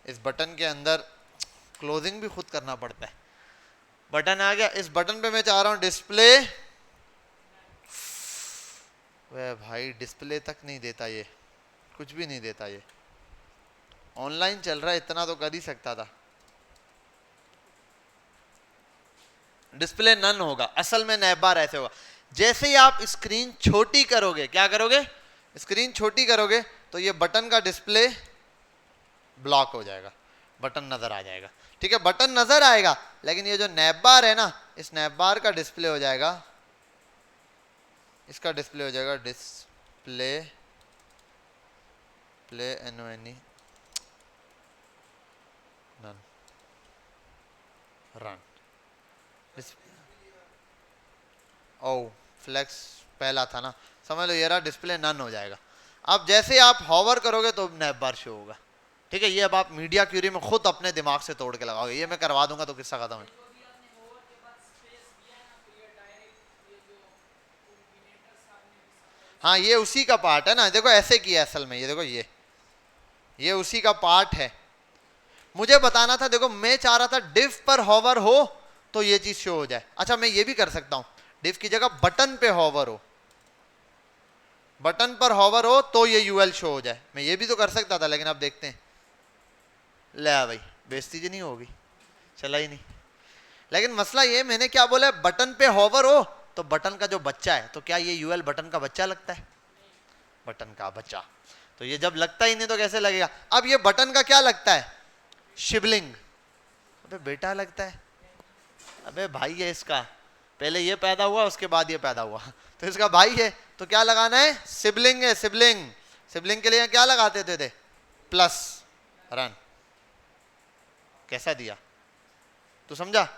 इस बटन के अंदर क्लोजिंग भी खुद करना पड़ता है। बटन आ गया, इस बटन पे मैं चाह रहा हूं डिस्प्ले, वे भाई डिस्प्ले तक नहीं देता, ये कुछ भी नहीं देता। ये ऑनलाइन चल रहा है, इतना तो कर ही सकता था। डिस्प्ले नन होगा, असल में नैब बार ऐसे होगा, जैसे ही आप स्क्रीन छोटी करोगे, क्या करोगे, स्क्रीन छोटी करोगे तो ये बटन का डिस्प्ले ब्लॉक हो जाएगा, बटन नजर आ जाएगा। ठीक है, बटन नजर आएगा, लेकिन ये जो नैब बार है ना, इस नैब बार का डिस्प्ले हो जाएगा, इसका डिस्प्ले हो जाएगा डिस्प्ले NONE नन रन। ओ फ्लेक्स पहला था ना, समझ लो ये रहा, डिस्प्ले नन हो जाएगा। अब जैसे आप हॉवर करोगे तो नैब बार शो होगा। ठीक है, ये अब आप मीडिया क्यूरी में खुद अपने दिमाग से तोड़ के लगाओगे, ये मैं करवा दूंगा तो किस्सा खत्म है। हाँ ये उसी का पार्ट है ना, देखो ऐसे किया असल में, ये देखो ये उसी का पार्ट है। मुझे बताना था, देखो मैं चाह रहा था डिव पर हॉवर हो तो ये चीज शो हो जाए। अच्छा मैं ये भी कर सकता हूं, डिव की जगह बटन पे हॉवर हो, बटन पर हॉवर हो तो ये UL शो हो जाए, मैं ये भी तो कर सकता था, लेकिन अब देखते हैं। ले भाई बेइज्जती जी नहीं होगी, चला ही नहीं। लेकिन मसला ये, मैंने क्या बोला है, बटन पे हॉवर हो तो बटन का जो बच्चा है, तो क्या ये UL बटन का बच्चा लगता है, बटन का बच्चा, तो ये जब लगता ही नहीं तो कैसे लगेगा। अब ये बटन का क्या लगता है, शिबलिंग, अबे बेटा लगता है, अबे भाई है इसका, पहले ये पैदा हुआ उसके बाद ये पैदा हुआ, तो इसका भाई है, तो क्या लगाना है, सिबलिंग है, सिबलिंग। सिबलिंग के लिए क्या लगाते थे प्लस रन। कैसा दिया, तू समझा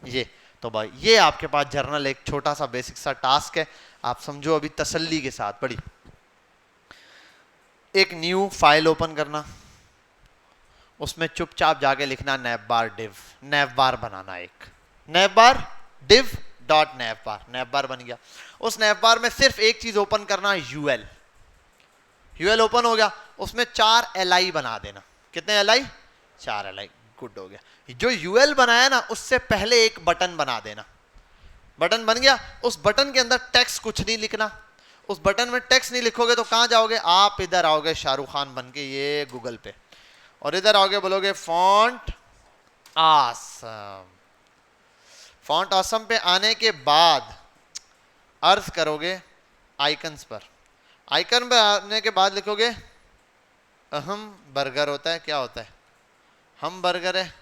ये। तो भाई ये आपके पास जर्नल एक छोटा सा बेसिक सा टास्क है, आप समझो अभी तसल्ली के साथ। पढ़ी, एक न्यू फाइल ओपन करना, उसमें चुपचाप जाके लिखना नैब बार डिव, नैब बार बनाना, एक नैब बार डिव डॉट नैब बार, नैब बार बन गया। उस नैब बार में सिर्फ एक चीज ओपन करना, UL ओपन हो गया, उसमें 4 LI बना देना। कितने LI, 4 LI, गुड हो गया। जो UL बनाया ना उससे पहले एक बटन बना देना, बटन बन गया, उस बटन के अंदर टेक्स्ट कुछ नहीं लिखना। उस बटन में टेक्स्ट नहीं लिखोगे तो कहां जाओगे, आप इधर आओगे शाहरुख खान बन के ये गूगल पे, और इधर आओगे बोलोगे फॉन्ट आसम। फॉन्ट आसम पे आने के बाद अर्ज करोगे आइकन्स पर, आइकन पे आने के बाद लिखोगे अहम बर्गर होता है, क्या होता है, हम बर्गर है,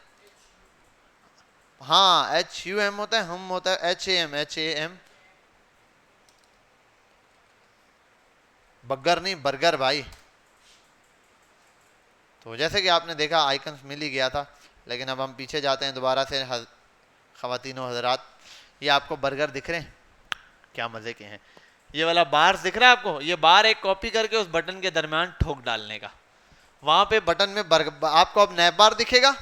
हाँ HUM होता है, हम होता है HAM, बर्गर नहीं बर्गर भाई। तो जैसे कि आपने देखा आइकन्स मिल ही गया था, लेकिन अब हम पीछे जाते हैं दोबारा से। ख़वातीनो हज़रात, ये आपको बर्गर दिख रहे हैं, क्या मज़े के हैं, ये वाला बार्स दिख रहा है आपको, ये बार एक कॉपी करके उस बटन के दरमियान ठोक डालने का, वहां पे बटन में आपको अब नैब बार दिखेगा।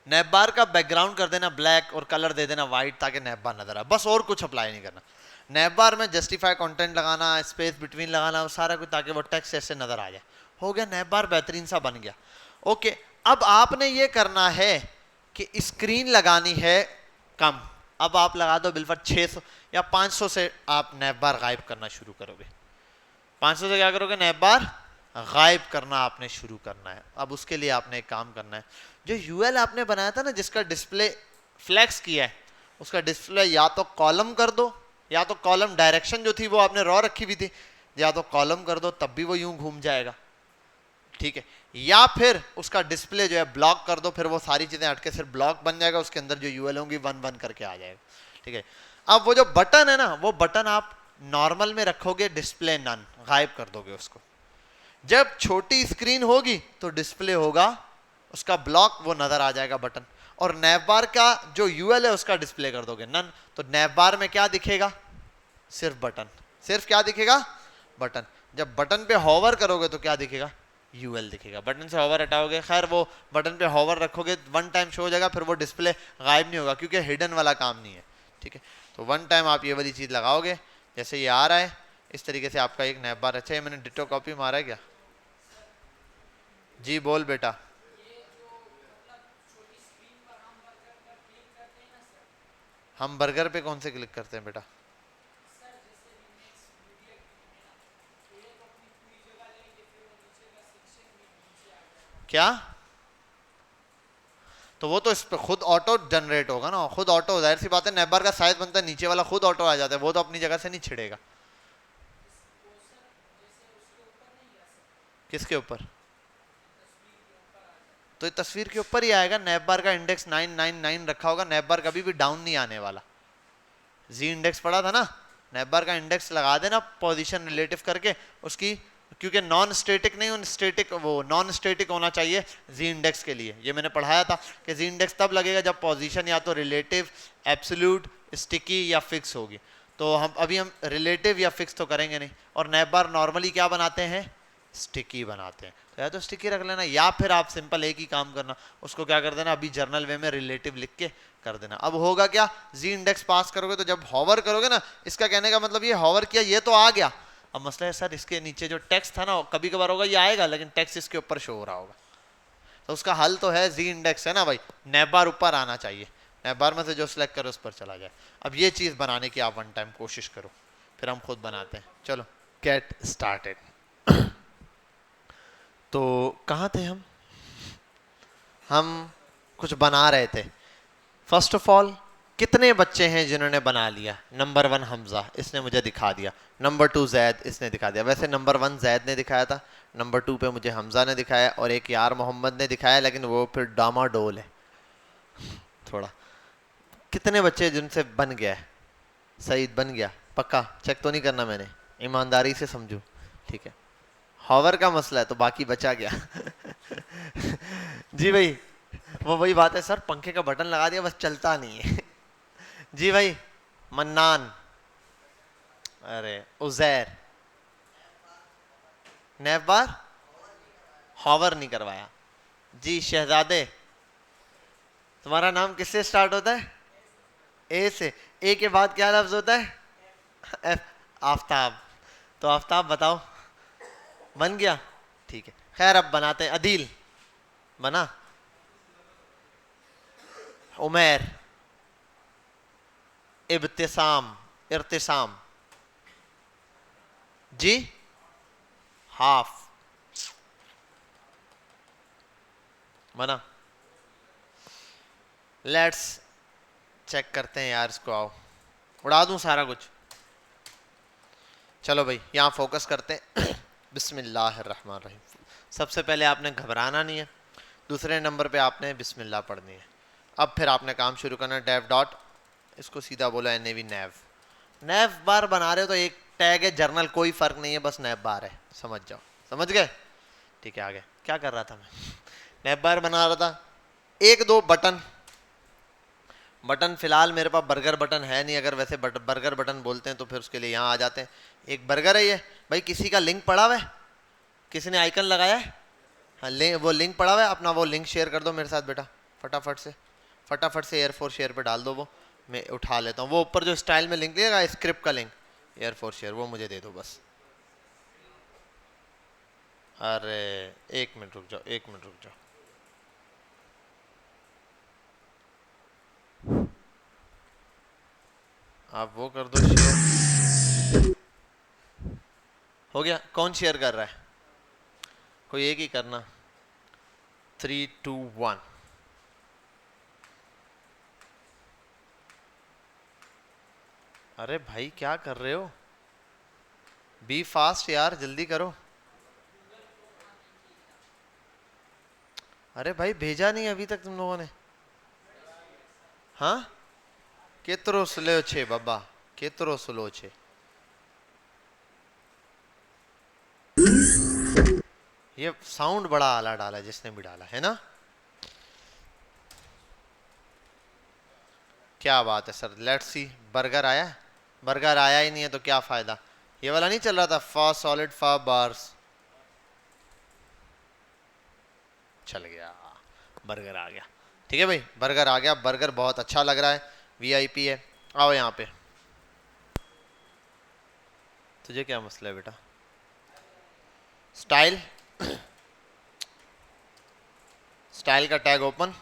नैब बार का बैकग्राउंड कर देना ब्लैक और कलर दे देना वाइट, ताकि नैब बार नजर आए, बस और कुछ अप्लाई नहीं करना। नैब बार में जस्टिफाई कंटेंट लगाना, स्पेस बिटवीन लगाना, वो सारा कुछ, ताकि वो टेक्स्ट ऐसे नजर आ जाए। हो गया, नैब बार बेहतरीन सा बन गया। ओके, अब आपने ये करना है कि स्क्रीन लगानी है कम, अब आप लगा दो बिलफर 600 या 500 से आप नैब बार गायब करना शुरू करोगे। 500 से क्या करोगे, नैब बार गायब करना आपने शुरू करना है। अब उसके लिए आपने एक काम करना है, जो UL आपने बनाया था ना, जिसका डिस्प्ले फ्लैक्स किया है, उसका डिस्प्ले या तो कॉलम कर दो, या तो कॉलम डायरेक्शन जो थी वो आपने रॉ रखी हुई थी, या तो कॉलम कर दो, तब भी वो यूं घूम जाएगा। ठीक है, या फिर उसका डिस्प्ले जो है ब्लॉक कर दो, फिर वो सारी चीजें हटके सिर्फ ब्लॉक बन जाएगा, उसके अंदर जो UL होंगी 1-1 करके आ जाएगा। ठीक है, अब वो जो बटन है ना, वो बटन आप नॉर्मल में रखोगे, डिस्प्ले नन, गायब कर दोगे उसको। जब छोटी स्क्रीन होगी तो डिस्प्ले होगा उसका ब्लॉक, वो नजर आ जाएगा बटन, और नैव बार का जो यूएल है उसका डिस्प्ले कर दोगे नन, तो नैव बार में क्या दिखेगा? सिर्फ बटन। सिर्फ क्या दिखेगा? बटन। जब बटन पे हॉवर करोगे तो क्या दिखेगा? यूएल दिखेगा। बटन से हॉवर हटाओगे, खैर वो बटन पे हॉवर रखोगे वन टाइम शो हो जाएगा, फिर वो डिस्प्ले गायब नहीं होगा क्योंकि हिडन वाला काम नहीं है। ठीक है, तो वन टाइम आप ये वाली चीज लगाओगे, जैसे ये आ रहा है इस तरीके से आपका एक नैव बार। अच्छा, ये मैंने डिटो कॉपी मारा है क्या? जी बोल बेटा। हम बर्गर पे कौन से क्लिक करते हैं बेटा? क्या? तो वो तो इस पे खुद ऑटो जनरेट होगा ना, खुद ऑटो, जाहिर सी बात है नैव बार का साइज बनता है, नीचे वाला खुद ऑटो आ जाता है, वो तो अपनी जगह से नहीं छिड़ेगा। किसके ऊपर? तो ये तस्वीर के ऊपर ही आएगा। नैव बार का इंडेक्स 999 रखा होगा, नैव बार कभी भी डाउन नहीं आने वाला। जी इंडेक्स पढ़ा था ना, नैव बार का इंडेक्स लगा देना पोजीशन रिलेटिव करके उसकी, क्योंकि नॉन स्टैटिक नहीं, स्टैटिक वो नॉन स्टैटिक होना चाहिए जी इंडेक्स के लिए। ये मैंने पढ़ाया था कि जी इंडेक्स तब लगेगा जब पोजीशन या तो रिलेटिव, एब्सोल्यूट, स्टिकी या फिक्स होगी। तो हम रिलेटिव या फिक्स तो करेंगे नहीं, और नैव बार नॉर्मली क्या बनाते हैं? स्टिकी बनाते हैं। तो या तो स्टिकी रख लेना, या फिर आप सिंपल एक ही काम करना, उसको क्या कर देना, अभी जर्नल वे में रिलेटिव लिख के कर देना। अब होगा क्या, जी इंडेक्स पास करोगे तो जब हॉवर करोगे ना, इसका कहने का मतलब ये हॉवर किया ये तो आ गया। अब मसला है सर इसके नीचे जो टेक्स्ट था ना, कभी कभार होगा ये आएगा लेकिन टेक्स्ट इसके ऊपर शो हो रहा होगा, तो उसका हल तो है जी इंडेक्स है ना भाई, नैव बार ऊपर आना चाहिए, नैव बार में से जो सिलेक्ट करो उस पर चला जाए। अब ये चीज बनाने की आप वन टाइम कोशिश करो, फिर हम खुद बनाते हैं। चलो गेट स्टार्टेड। तो कहाँ थे हम कुछ बना रहे थे। फर्स्ट ऑफ ऑल कितने बच्चे हैं जिन्होंने बना लिया? नंबर 1 हमजा, इसने मुझे दिखा दिया। नंबर 2 जैद, इसने दिखा दिया। वैसे नंबर 1 जैद ने दिखाया था, नंबर 2 पे मुझे हमजा ने दिखाया, और एक यार मोहम्मद ने दिखाया, लेकिन वो फिर डामाडोल है थोड़ा। कितने बच्चे जिनसे बन गया है? सईद बन गया पक्का? चेक तो नहीं करना मैंने, ईमानदारी से समझू, ठीक है। हॉवर का मसला है तो बाकी बचा गया। जी भाई, वो वही बात है सर, पंखे का बटन लगा दिया बस चलता नहीं है। जी भाई, मन्नान, अरे उजैर, नैव बार हॉवर नहीं करवाया। जी शहजादे, तुम्हारा नाम किससे स्टार्ट होता है? ए से। ए के बाद क्या लफ्ज होता है? एफ। आफताब। तो आफताब बताओ, बन गया? ठीक है, खैर अब बनाते हैं। अदील बना? उमैर, इब्तिसाम, इर्तिसाम, जी हाफ बना? लेट्स चेक करते हैं यार इसको, आओ उड़ा दूं सारा कुछ। चलो भाई यहाँ फोकस करते हैं। बिस्मिल्लाहिर्रहमानिर्रहीम। सबसे पहले आपने घबराना नहीं है, दूसरे नंबर पे आपने बिस्मिल्लाह पढ़नी है। अब फिर आपने काम शुरू करना है। डेव डॉट, इसको सीधा बोला एनएवी नैव। नैव बार बना रहे हो तो एक टैग है जर्नल, कोई फर्क नहीं है, बस नैव बार है, समझ जाओ। समझ गए? ठीक है, आगे क्या कर रहा था मैं? नैव बार बना रहा था। एक दो बटन, बटन फिलहाल मेरे पास बर्गर बटन है नहीं, अगर वैसे बर्गर बटन बोलते हैं तो फिर उसके लिए यहाँ आ जाते हैं। एक बर्गर है ये भाई, किसी का लिंक पड़ा हुआ है? किसी ने आइकन लगाया है? हाँ, वो लिंक पड़ा हुआ है अपना, वो लिंक शेयर कर दो मेरे साथ बेटा, फटाफट से, फटाफट से एयरफोर्स शेयर पे डाल दो। वो मैं उठा लेता हूँ, वो ऊपर जो स्टाइल में लिंक दिएगा स्क्रिप्ट का लिंक, एयरफोर्स शेयर, वो मुझे दे दो बस। अरे एक मिनट रुक जाओ, एक मिनट रुक जाओ। आप वो कर दो शेयर। हो गया? कौन शेयर कर रहा है? कोई एक ही करना। 3 2 1। अरे भाई क्या कर रहे हो? बी फास्ट यार, जल्दी करो। अरे भाई भेजा नहीं अभी तक तुम लोगों ने? हाँ, केतरो स्लो छे बाबा, केतरो स्लो छे। ये साउंड बड़ा आला डाला जिसने भी डाला है ना। क्या बात है सर, लेट्स सी। बर्गर आया? बर्गर आया ही नहीं है तो क्या फायदा। ये वाला नहीं चल रहा था, फॉर सॉलिड फॉर बार्स, चल गया, बर्गर आ गया। ठीक है भाई, बर्गर आ गया। बर्गर बहुत अच्छा लग रहा है, वीआईपी है। आओ यहाँ पे। तुझे क्या मसला है बेटा? स्टाइल, स्टाइल का टैग ओपन।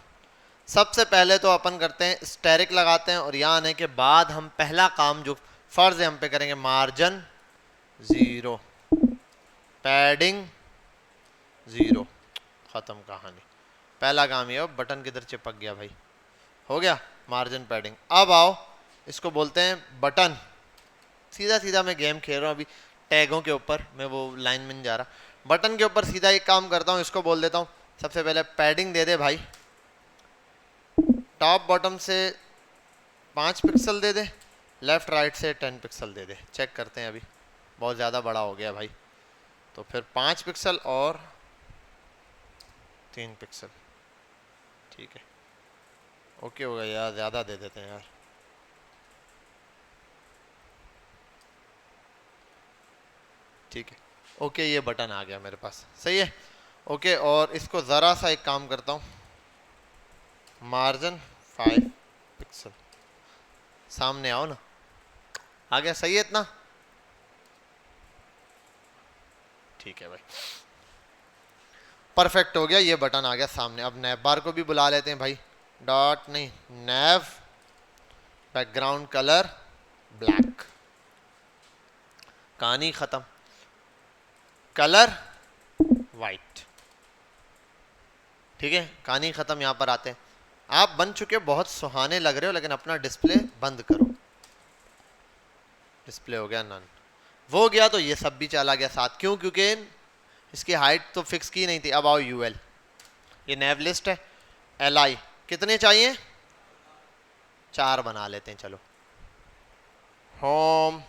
सबसे पहले तो अपन करते हैं स्टेरिक लगाते हैं, और यहाँ आने के बाद हम पहला काम जो फर्ज है हम पे करेंगे, मार्जिन 0, पैडिंग 0, खत्म कहानी। पहला काम ये हो, बटन किधर चिपक गया भाई, हो गया मार्जिन पैडिंग। अब आओ, इसको बोलते हैं बटन। सीधा सीधा मैं गेम खेल रहा हूँ अभी, टैगों के ऊपर मैं वो लाइन में नहीं जा रहा। बटन के ऊपर सीधा एक काम करता हूँ, इसको बोल देता हूँ सबसे पहले पैडिंग दे दे भाई, टॉप बॉटम से 5 पिक्सल दे दे, लेफ्ट राइट से 10 पिक्सल दे दे। चेक करते हैं, अभी बहुत ज़्यादा बड़ा हो गया भाई, तो फिर 5 पिक्सल और 3 पिक्सल, ठीक है ओके हो गया यार, ज़्यादा दे देते हैं यार। ठीक है ओके, ये बटन आ गया मेरे पास, सही है ओके। और इसको ज़रा सा एक काम करता हूँ, मार्जिन 5 पिक्सल, सामने आओ ना, आ गया, सही है इतना, ठीक है भाई, परफेक्ट हो गया। ये बटन आ गया सामने। अब नैव बार को भी बुला लेते हैं भाई, डॉट नहीं, नैव बैकग्राउंड कलर ब्लैक, कहानी खत्म, कलर वाइट, ठीक है कहानी खत्म। यहां पर आते हैं, आप बन चुके बहुत सुहाने लग रहे हो, लेकिन अपना डिस्प्ले बंद करो। डिस्प्ले हो गया नन, वो गया तो ये सब भी चला गया साथ, क्यों? क्योंकि इसकी हाइट तो फिक्स की नहीं थी। अब आओ यूएल, ये नैव लिस्ट है, एलआई कितने चाहिए? 4 बना लेते हैं चलो। होम,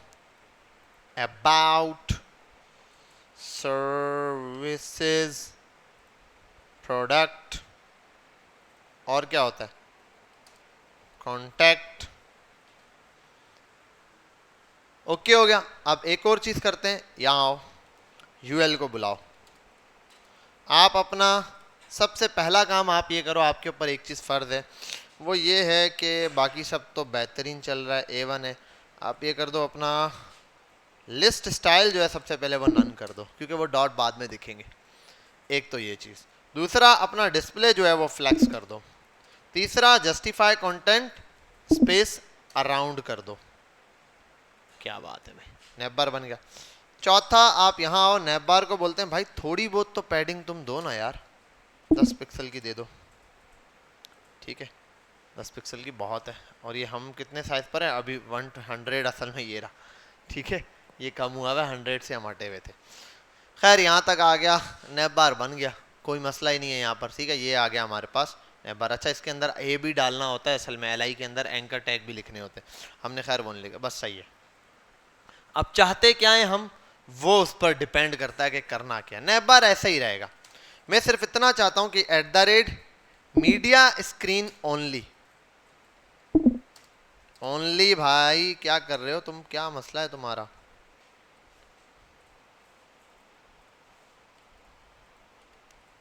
अबाउट, सर्विसेज, प्रोडक्ट, और क्या होता है, कॉन्टैक्ट, ओके हो गया। अब एक और चीज करते हैं, यहां आओ, यूएल को बुलाओ। आप अपना सबसे पहला काम आप ये करो, आपके ऊपर एक चीज़ फ़र्ज है, वो ये है कि बाकी सब तो बेहतरीन चल रहा है, A1 है, आप ये कर दो अपना लिस्ट स्टाइल जो है सबसे पहले वो नन कर दो, क्योंकि वो डॉट बाद में दिखेंगे। एक तो ये चीज़, दूसरा अपना डिस्प्ले जो है वो फ्लैक्स कर दो, तीसरा जस्टिफाई कंटेंट स्पेस अराउंड कर दो। क्या बात है भाई, नैव बार बन गया। चौथा आप यहाँ आओ, नैव बार को बोलते हैं भाई थोड़ी बहुत तो पैडिंग तुम दो ना यार, 10 पिक्सल की दे दो, ठीक है 10 पिक्सल की बहुत है। और ये हम कितने साइज पर है अभी, 100 असल में ये रहा, ठीक है ये कम हुआ है, 100 से हम हटे हुए थे। खैर यहाँ तक आ गया, नैव बार बन गया, कोई मसला ही नहीं है यहाँ पर, ठीक है ये आ गया हमारे पास नैव बार। अच्छा इसके अंदर ए भी डालना होता है असल में, एल के अंदर एंकर टैग भी लिखने होते हैं, हमने खैर वो नहीं लिखा, बस सही है। अब चाहते क्या है हम, वो उस पर डिपेंड करता है कि करना क्या। नैव बार ऐसा ही रहेगा, मैं सिर्फ इतना चाहता हूं कि @मीडिया स्क्रीन ओनली, ओनली भाई क्या कर रहे हो तुम, क्या मसला है तुम्हारा?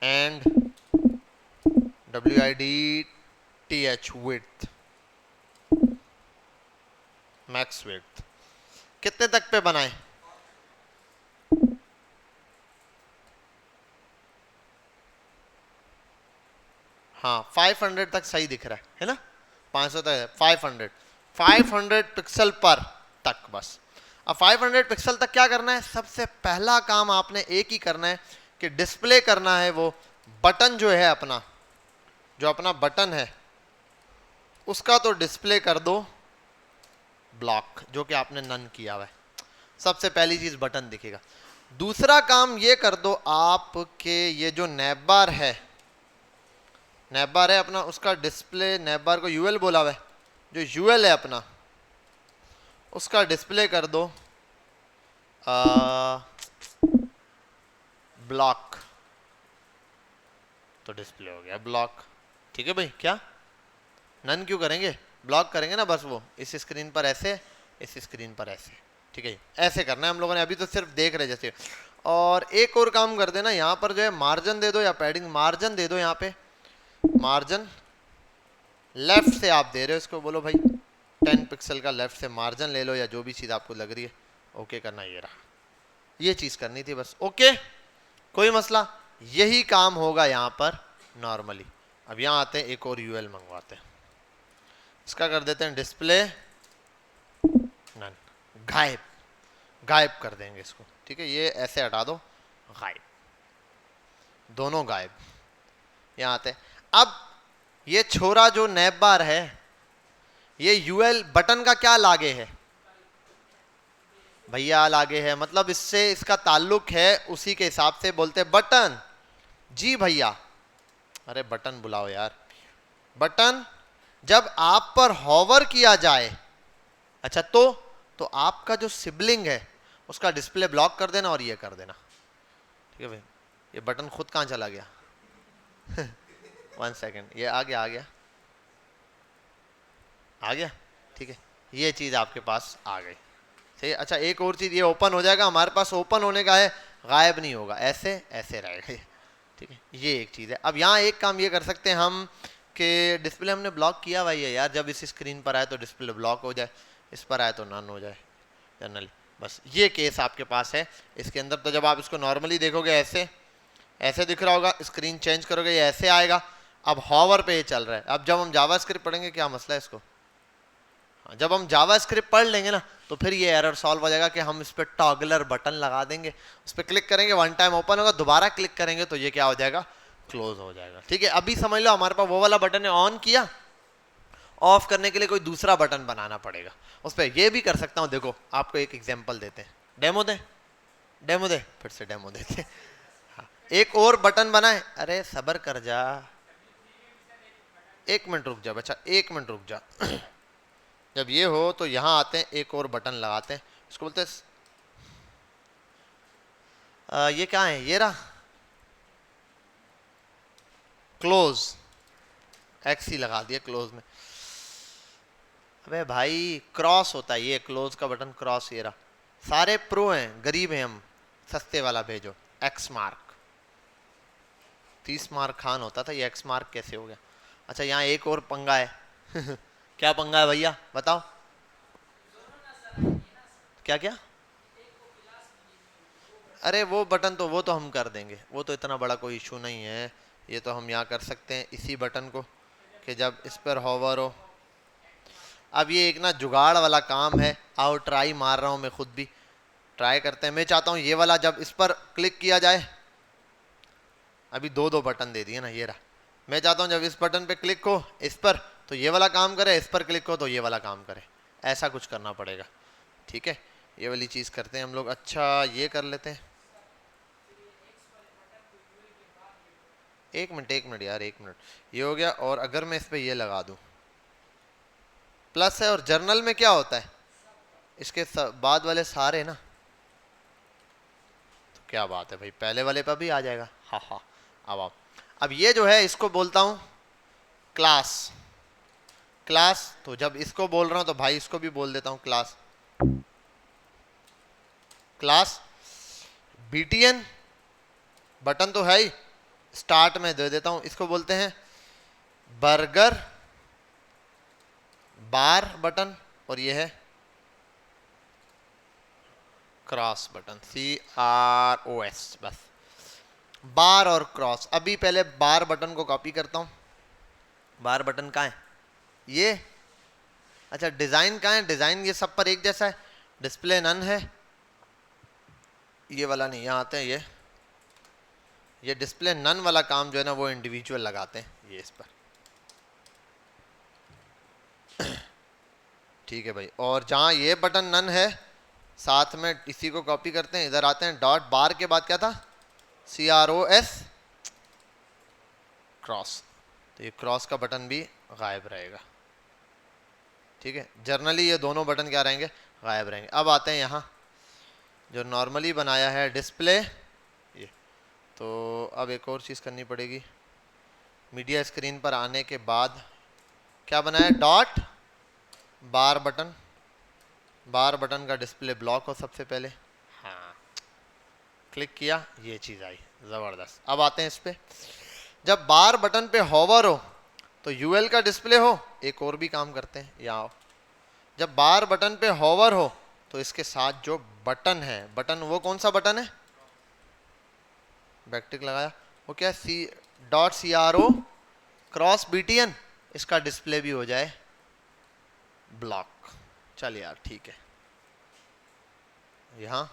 And WIDTH width, max width कितने तक पे बनाए? हाँ 500 तक सही दिख रहा है ना, 500 तक, 500 पिक्सल पर तक बस। अब 500 पिक्सल तक क्या करना है, सबसे पहला काम आपने एक ही करना है कि डिस्प्ले करना है वो बटन जो है अपना, जो अपना बटन है उसका तो डिस्प्ले कर दो ब्लॉक, जो कि आपने नन किया हुआ है। सबसे पहली चीज बटन दिखेगा। दूसरा काम ये कर दो आपके, ये जो नैव बार है, नैव बार है अपना, उसका डिस्प्ले, नैव बार को यूएल बोला हुआ है, जो यूएल है अपना उसका डिस्प्ले कर दो ब्लॉक, तो डिस्प्ले हो गया ब्लॉक। ठीक है भाई, क्या नन क्यों करेंगे, ब्लॉक करेंगे ना बस, वो इस स्क्रीन पर ऐसे, इस स्क्रीन पर ऐसे, ठीक है। ऐसे करना है हम लोगों ने, अभी तो सिर्फ देख रहे जैसे। और एक और काम कर देना, यहाँ पर जो है मार्जिन दे दो या पैडिंग, मार्जिन दे दो यहाँ पे, मार्जिन लेफ्ट से आप दे रहे हो इसको, बोलो भाई 10 पिक्सल का लेफ्ट से मार्जिन ले लो, या जो भी चीज़ आपको लग रही है। ओके करना, ये रहा, ये चीज़ करनी थी बस। ओके, कोई मसला, यही काम होगा यहाँ पर नॉर्मली। अब यहाँ आते हैं, एक और यूएल मंगवाते हैं, इसका कर देते हैं डिस्प्ले नन, गायब, गायब कर देंगे इसको, ठीक है। ये ऐसे हटा दो, गायब, दोनों गायब। यहाँ आते हैं, अब ये छोरा जो नैब बार है, ये यूएल बटन का क्या लागे है भैया, लागे है, मतलब इससे इसका ताल्लुक है, उसी के हिसाब से बोलते हैं बटन। जी भैया, अरे बटन बुलाओ यार, बटन जब आप पर हॉवर किया जाए, अच्छा तो आपका जो सिबलिंग है उसका डिस्प्ले ब्लॉक कर देना और ये कर देना, ठीक है भाई। ये बटन खुद कहाँ चला गया 1 सेकेंड, ये आ गया, आ गया, आ गया, ठीक है। ये चीज़ आपके पास आ गई, सही है। अच्छा एक और चीज़, ये ओपन हो जाएगा हमारे पास, ओपन होने का है, गायब नहीं होगा, ऐसे ऐसे रहेगा, ठीक है। ये एक चीज़ है। अब यहाँ एक काम ये कर सकते हैं हम कि डिस्प्ले हमने ब्लॉक किया हुआ है यार, जब इस स्क्रीन पर आए तो डिस्प्ले ब्लॉक हो जाए, इस पर आए तो नन हो जाए जनरली, बस ये केस आपके पास है इसके अंदर। तो जब आप इसको नॉर्मली देखोगे ऐसे ऐसे दिख रहा होगा, स्क्रीन चेंज करोगे ये ऐसे आएगा। अब हॉवर पे ये चल रहा है। अब जब हम जावास्क्रिप्ट पढ़ेंगे, क्या मसला है इसको, जब हम जावास्क्रिप्ट पढ़ लेंगे ना, तो फिर ये एरर सॉल्व हो जाएगा कि हम इस पर टॉगलर बटन लगा देंगे, उस पर क्लिक करेंगे, 1 टाइम ओपन होगा, दोबारा क्लिक करेंगे तो ये क्या हो जाएगा, क्लोज हो जाएगा, ठीक है। अभी समझ लो हमारे पास वो वाला बटन है, ऑन किया, ऑफ करने के लिए कोई दूसरा बटन बनाना पड़ेगा उस पर। ये भी कर सकता हूँ, देखो आपको एक एग्जांपल देते हैं, डेमो दे, डेमो दे, फिर से डेमो देते। हाँ, एक और बटन बनाए, अरे सबर कर जा, 1 मिनट रुक जा बच्चा, 1 मिनट रुक जा जब ये हो तो यहाँ आते हैं, एक और बटन लगाते हैं, इसको बोलते हैं ये क्या है, ये रहा क्लोज, एक्स ही लगा दिया क्लोज में। अबे भाई क्रॉस होता है ये, क्लोज का बटन क्रॉस, ये रहा। सारे प्रो हैं, गरीब हैं हम, सस्ते वाला भेजो, एक्स मार्क, 30 मार्क खान होता था, ये एक्स मार्क कैसे हो गया। अच्छा यहाँ एक और पंगा है क्या पंगा है भैया बताओ, क्या क्या, अरे वो बटन तो, वो तो हम कर देंगे, वो तो इतना बड़ा कोई इशू नहीं है। ये तो हम यहाँ कर सकते हैं इसी बटन को, कि जब इस पर हॉवर हो। अब ये एक ना जुगाड़ वाला काम है, आओ ट्राई मार रहा हूँ मैं खुद भी, ट्राई करते हैं। मैं चाहता हूँ ये वाला जब इस पर क्लिक किया जाए, अभी दो बटन दे दिए ना, ये रहा। मैं चाहता हूँ जब इस बटन पे क्लिक हो इस पर तो ये वाला काम करे, इस पर क्लिक हो तो ये वाला काम करे, ऐसा कुछ करना पड़ेगा, ठीक है। ये वाली चीज़ करते हैं हम लोग। अच्छा ये कर लेते हैं, 1 मिनट यार, 1 मिनट, ये हो गया। और अगर मैं इस पर ये लगा दूँ प्लस है, और जर्नल में क्या होता है, इसके बाद वाले सारे ना, तो क्या बात है भाई, पहले वाले पर भी आ जाएगा, हाँ हाँ। अब आप, अब ये जो है इसको बोलता हूँ क्लास, क्लास। तो जब इसको बोल रहा हूँ तो भाई इसको भी बोल देता हूँ क्लास, क्लास btn बटन तो है ही, स्टार्ट में दे देता हूँ, इसको बोलते हैं बर्गर बार बटन, और ये है क्रॉस बटन, CROS, बस बार और क्रॉस। अभी पहले बार बटन को कॉपी करता हूँ, बार बटन कहाँ है ये, अच्छा डिज़ाइन कहाँ है, डिज़ाइन ये सब पर एक जैसा है, डिस्प्ले नन है, ये वाला नहीं, यहाँ आते हैं ये डिस्प्ले नन वाला काम जो है ना वो इंडिविजुअल लगाते हैं, ये इस पर ठीक है भाई। और जहाँ ये बटन नन है साथ में इसी को कॉपी करते हैं, इधर आते हैं, डॉट बार के बाद क्या था, CROS क्रॉस, तो ये क्रॉस का बटन भी गायब रहेगा, ठीक है। जर्नली ये दोनों बटन क्या रहेंगे, गायब रहेंगे। अब आते हैं यहाँ जो नॉर्मली बनाया है डिस्प्ले, ये तो अब एक और चीज़ करनी पड़ेगी, मीडिया स्क्रीन पर आने के बाद क्या बनाया, डॉट बार बटन, बार बटन का डिस्प्ले ब्लॉक हो सबसे पहले। हाँ, क्लिक किया, ये चीज़ आई, ज़बरदस्त। अब आते हैं इस पे, जब बार बटन पे होवर हो तो यूएल का डिस्प्ले हो। एक और भी काम करते हैं, यहाँ आओ। जब बार बटन पे होवर हो तो इसके साथ जो बटन है, बटन वो कौन सा बटन है, बैकटिक लगाया, वो क्या, C.CRO क्रॉस BTN, इसका डिस्प्ले भी हो जाए ब्लॉक। चल यार ठीक है, यहाँ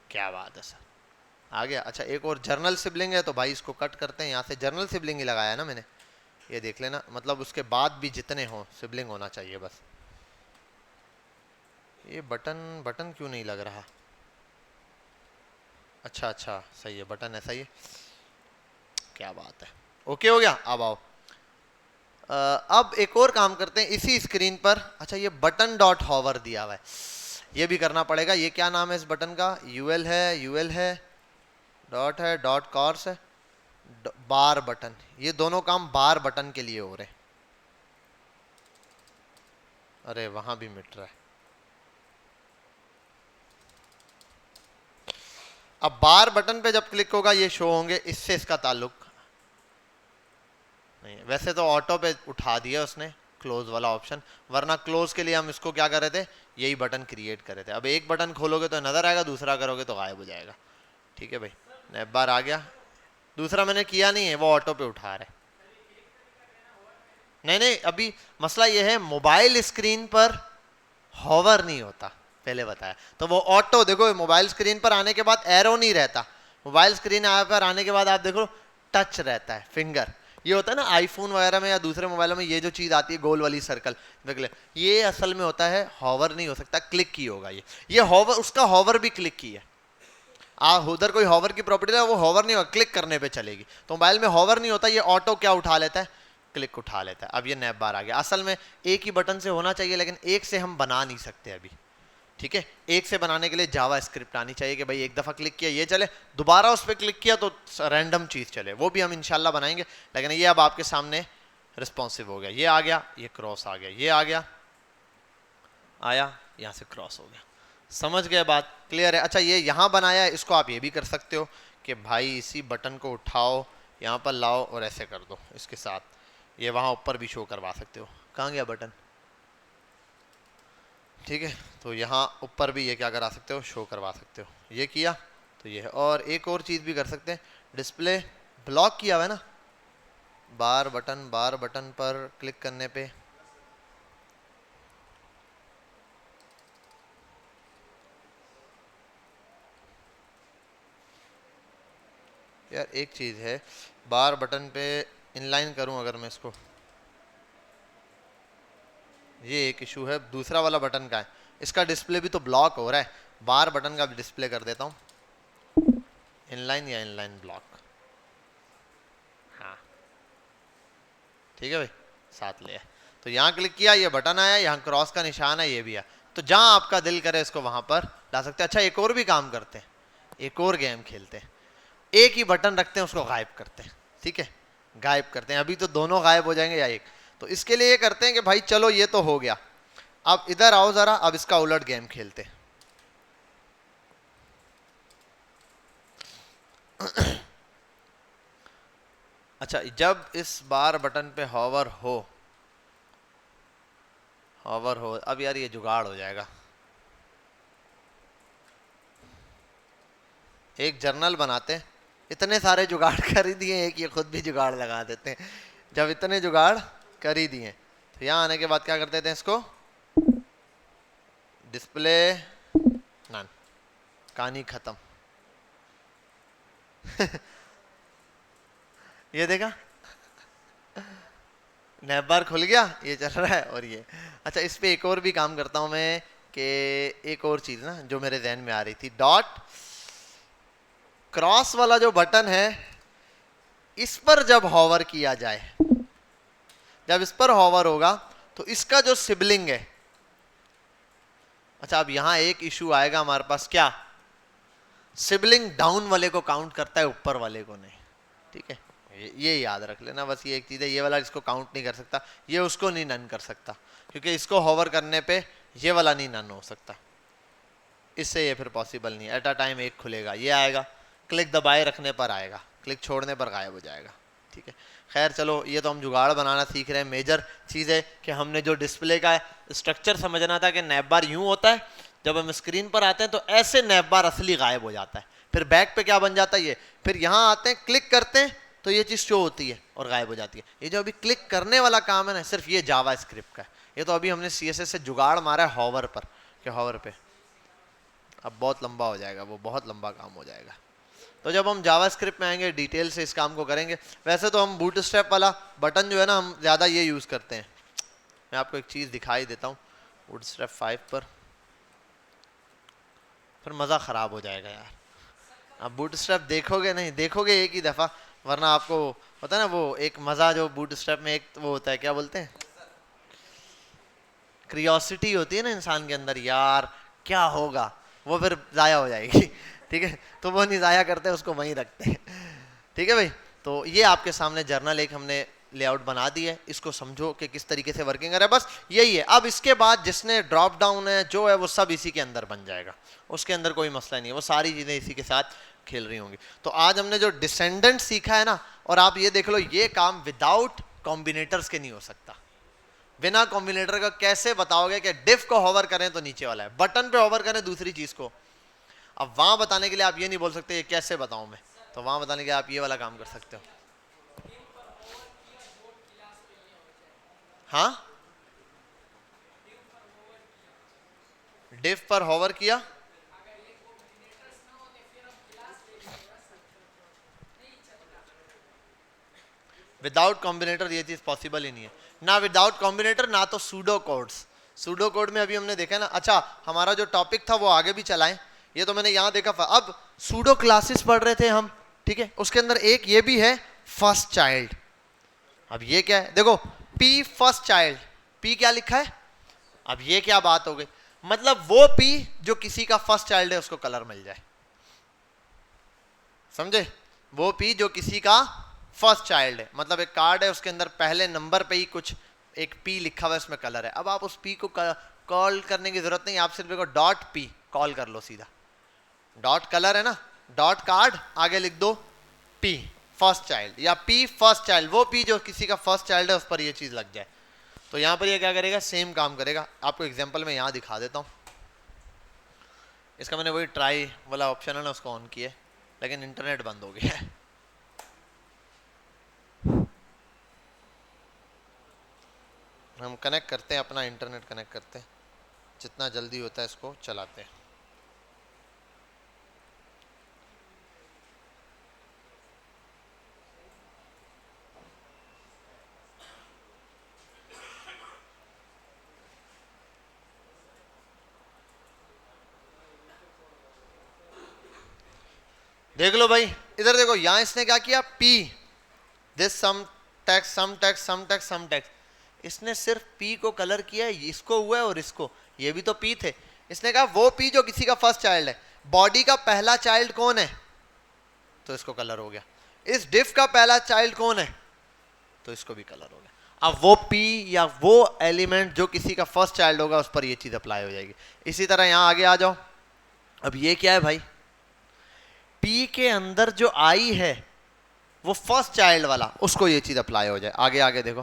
क्या बात है सर, आ गया। अच्छा एक और जर्नल सिबलिंग है, तो भाई इसको कट करते हैं, यहाँ से जर्नल सिबलिंग ही लगाया ना मैंने, ये देख लेना, मतलब उसके बाद भी जितने हो सिबलिंग होना चाहिए बस। ये बटन, बटन क्यों नहीं लग रहा, अच्छा अच्छा सही है, बटन ऐसा ही है, क्या बात है, ओके हो गया। अब आओ, अब एक और काम करते हैं इसी स्क्रीन पर। अच्छा ये बटन डॉट हॉवर दिया हुआ है, ये भी करना पड़ेगा। ये क्या नाम है इस बटन का, यूएल है, डॉट है, डॉट कॉर्स है, बार बटन, ये दोनों काम बार बटन के लिए हो रहे हैं। अरे वहां भी मिट रहा है। अब बार बटन पे जब क्लिक होगा ये शो होंगे, इससे इसका ताल्लुक नहीं है। वैसे तो ऑटो पे उठा दिया उसने क्लोज वाला ऑप्शन, वरना क्लोज के लिए हम इसको क्या कर रहे थे, यही बटन क्रिएट कर रहे थे। अब एक बटन खोलोगे तो नजर आएगा, दूसरा करोगे तो गायब हो जाएगा। ठीक है भाई, नैब बार आ गया, दूसरा मैंने किया नहीं है, वो ऑटो पे उठा रहे। नहीं नहीं, अभी मसला ये है मोबाइल स्क्रीन पर हॉवर नहीं होता, पहले बताया तो वो ऑटो, देखो मोबाइल स्क्रीन पर आने के बाद एरो नहीं रहता, मोबाइल स्क्रीन पर आने के बाद आप देखो टच रहता है, फिंगर। ये होता है ना आईफोन वगैरह में या दूसरे मोबाइलों में, ये जो चीज़ आती है गोल वाली सर्कल, देख ले, ये असल में होता है हॉवर नहीं हो सकता, क्लिक की होगा ये हॉवर, उसका हॉवर भी क्लिक की है। उधर कोई हॉवर की प्रॉपर्टी है, वो हॉवर नहीं होगा, क्लिक करने पे चलेगी। तो मोबाइल में हॉवर नहीं होता, ये ऑटो क्या उठा लेता है, क्लिक उठा लेता है। अब ये नैब बार आ गया। असल में एक ही बटन से होना चाहिए, लेकिन एक से हम बना नहीं सकते अभी। ठीक है, एक से बनाने के लिए जावा स्क्रिप्ट आनी चाहिए कि भाई एक दफ़ा क्लिक किया ये चले, दोबारा उस पर क्लिक किया तो रैंडम चीज़ चले, वो भी हम इंशाल्लाह बनाएंगे। लेकिन ये अब आपके सामने रिस्पॉन्सिव हो गया, ये आ गया, ये क्रॉस आ गया, ये आ गया, आया यहाँ से क्रॉस हो गया। समझ गए बात, क्लियर है। अच्छा ये यहाँ बनाया है, इसको आप ये भी कर सकते हो कि भाई इसी बटन को उठाओ, यहाँ पर लाओ और ऐसे कर दो इसके साथ, ये वहाँ ऊपर भी शो करवा सकते हो। कहाँ गया बटन, ठीक है, तो यहाँ ऊपर भी ये क्या करा सकते हो, शो करवा सकते हो। ये किया तो ये है, और एक और चीज़ भी कर सकते हैं, डिस्प्ले ब्लॉक किया हुआ है ना, बार बटन पर क्लिक करने पे यार एक चीज़ है, बार बटन पे इनलाइन करूं अगर मैं इसको, ये एक इशू है। दूसरा वाला बटन का है, इसका डिस्प्ले भी तो ब्लॉक हो रहा है, बार बटन का भी डिस्प्ले कर देता हूं इनलाइन या इनलाइन ब्लॉक। हाँ ठीक है भाई, साथ ले। तो यहाँ क्लिक किया, ये बटन आया, यहाँ क्रॉस का निशान है, ये भी है। तो जहाँ आपका दिल करे इसको वहां पर ला सकते हैं। अच्छा एक और भी काम करते हैं, एक और गेम खेलते हैं, एक ही बटन रखते हैं, उसको गायब करते हैं। ठीक है, गायब करते हैं, अभी तो दोनों गायब हो जाएंगे या एक। तो इसके लिए ये करते हैं कि भाई चलो ये तो हो गया, अब इधर आओ जरा, अब इसका उलट गेम खेलते हैं। अच्छा जब इस बार बटन पे हॉवर हो, अब यार ये जुगाड़ हो जाएगा। एक जर्नल बनाते हैं, इतने सारे जुगाड़ कर ही दिए, एक ये खुद भी जुगाड़ लगा देते हैं। जब इतने जुगाड़ कर ही दिए तो यहाँ आने के बाद क्या कर देते हैं, इसको डिस्प्ले नन, कहानी खत्म। ये देखा, नैब बार खुल गया, ये चल रहा है और ये। अच्छा इस पे एक और भी काम करता हूं मैं कि एक और चीज ना जो मेरे जहन में आ रही थी, डॉट क्रॉस वाला जो बटन है, इस पर जब हॉवर किया जाए, जब इस पर हॉवर होगा तो इसका जो सिबलिंग है, अच्छा अब यहां एक इशू आएगा हमारे पास, क्या सिबलिंग डाउन वाले को काउंट करता है, ऊपर वाले को नहीं। ठीक है, ये याद रख लेना बस, ये एक चीज़ है, ये वाला इसको काउंट नहीं कर सकता, ये उसको नहीं नन कर सकता, क्योंकि इसको होवर करने पे ये वाला नहीं नन हो सकता, इससे ये फिर पॉसिबल नहीं। एट अ टाइम एक खुलेगा, ये आएगा, क्लिक दबाए रखने पर आएगा, क्लिक छोड़ने पर गायब हो जाएगा। ठीक है, खैर चलो, ये तो हम जुगाड़ बनाना सीख रहे हैं। मेजर चीज़ है कि हमने जो डिस्प्ले का स्ट्रक्चर समझना था कि नैप बार यूँ होता है, जब हम स्क्रीन पर आते हैं तो ऐसे नैप बार असली गायब हो जाता है, फिर बैक पे क्या बन जाता है ये, फिर यहाँ आते हैं क्लिक करते हैं तो ये चीज़ शो होती है और गायब हो जाती है। ये जो अभी क्लिक करने वाला काम है ना, सिर्फ ये जावा स्क्रिप्ट का है। ये तो अभी हमने CSS से जुगाड़ मारा है हॉवर पर, कि हॉवर पे, अब बहुत लंबा हो जाएगा, वो बहुत लंबा काम हो जाएगा। तो जब हम जावास्क्रिप्ट में आएंगे डिटेल से इस काम को करेंगे। वैसे तो हम बूटस्ट्रैप वाला बटन जो है ना, हम ज़्यादा ये यूज़ करते हैं। मैं आपको एक चीज़ दिखाई देता हूँ बूटस्ट्रैप 5 पर, फिर मज़ा ख़राब हो जाएगा यार। आप बूटस्ट्रैप देखोगे नहीं, देखोगे एक ही दफ़ा, वरना आपको होता है ना वो एक मज़ा जो बूटस्ट्रैप में एक वो होता है, क्या बोलते हैं, क्रियोसिटी होती है ना इंसान के अंदर, यार क्या होगा, वो फिर ज़ाया हो जाएगी। ठीक है, तो वो नहीं ज़ाया करते, उसको वहीं रखते हैं। ठीक है भाई, तो ये आपके सामने जर्नल एक हमने लेआउट बना दी है, इसको समझो कि किस तरीके से वर्किंग है, बस यही है। अब इसके बाद जिसने ड्रॉप डाउन है जो है वो सब इसी के अंदर बन जाएगा, उसके अंदर कोई मसला नहीं है, वो सारी चीज़ें इसी के साथ खेल रही होंगी। तो आज हमने जो डिसेंडेंट सीखा है ना, और आप ये देख लो, ये काम विदाउट कॉम्बिनेटर्स के नहीं हो सकता। बिना कॉम्बिनेटर का कैसे बताओगे कि डिफ को होवर करें तो नीचे वाला है, बटन पे होवर करें दूसरी चीज को। अब वहां बताने के लिए आप ये नहीं बोल सकते ये कैसे बताऊं मैं, तो वहां बताने के लिए आप ये वाला काम कर सकते हो। हाँ, डिफ पर होवर किया, विदाउट कॉम्बिनेटर ये चीज पॉसिबल ही नहीं है ना, विदाउट कॉम्बिनेटर ना तो सूडो कोड्स। सूडो कोड में अभी हमने देखा ना, अच्छा हमारा जो टॉपिक था वो आगे भी चलाएं, ये तो मैंने यहाँ देखा। अब सूडो क्लासेस पढ़ रहे थे हम, ठीक है, उसके अंदर एक ये भी है फर्स्ट चाइल्ड। अब ये क्या है, देखो पी फर्स्ट चाइल्ड, पी क्या लिखा है, अब ये क्या बात हो गई, मतलब वो पी जो किसी का फर्स्ट चाइल्ड है उसको कलर मिल जाए, समझे, वो पी जो किसी का फर्स्ट चाइल्ड है, मतलब एक कार्ड है उसके अंदर पहले नंबर पे ही कुछ एक पी लिखा हुआ है, उसमें कलर है। अब आप उस पी को कॉल करने की जरूरत नहीं, आप सिर्फ देखो डॉट पी कॉल कर लो सीधा, डॉट कलर है ना, डॉट कार्ड, आगे लिख दो पी फर्स्ट चाइल्ड या पी फर्स्ट चाइल्ड, वो पी जो किसी का फर्स्ट चाइल्ड है उस पर ये चीज लग जाए, तो यहां पर ये क्या करेगा, सेम काम करेगा। आपको एग्जांपल में यहां दिखा देता हूं, इसका मैंने वही ट्राई वाला ऑप्शन है ना उसको ऑन किया, लेकिन इंटरनेट बंद हो गया है। हम कनेक्ट करते हैं, अपना इंटरनेट कनेक्ट करते हैं, जितना जल्दी होता है इसको चलाते हैं। देख लो भाई, इधर देखो, यहां इसने क्या किया, p this some text some text some text some text, इसने सिर्फ पी को कलर किया है, इसको हुआ है और इसको, ये भी तो पी थे, इसने कहा वो पी जो किसी का फर्स्ट चाइल्ड है, बॉडी का पहला चाइल्ड कौन है, तो इसको कलर हो गया। इस डिफ का पहला चाइल्ड कौन है, तो इसको भी कलर हो गया। अब वो पी या वो एलिमेंट जो किसी का फर्स्ट चाइल्ड होगा उस पर ये चीज अप्लाई हो जाएगी। इसी तरह यहां आगे आ जाओ, अब ये क्या है भाई, पी के अंदर जो आई है वो फर्स्ट चाइल्ड वाला, उसको ये चीज अप्लाई हो जाए। आगे आगे देखो,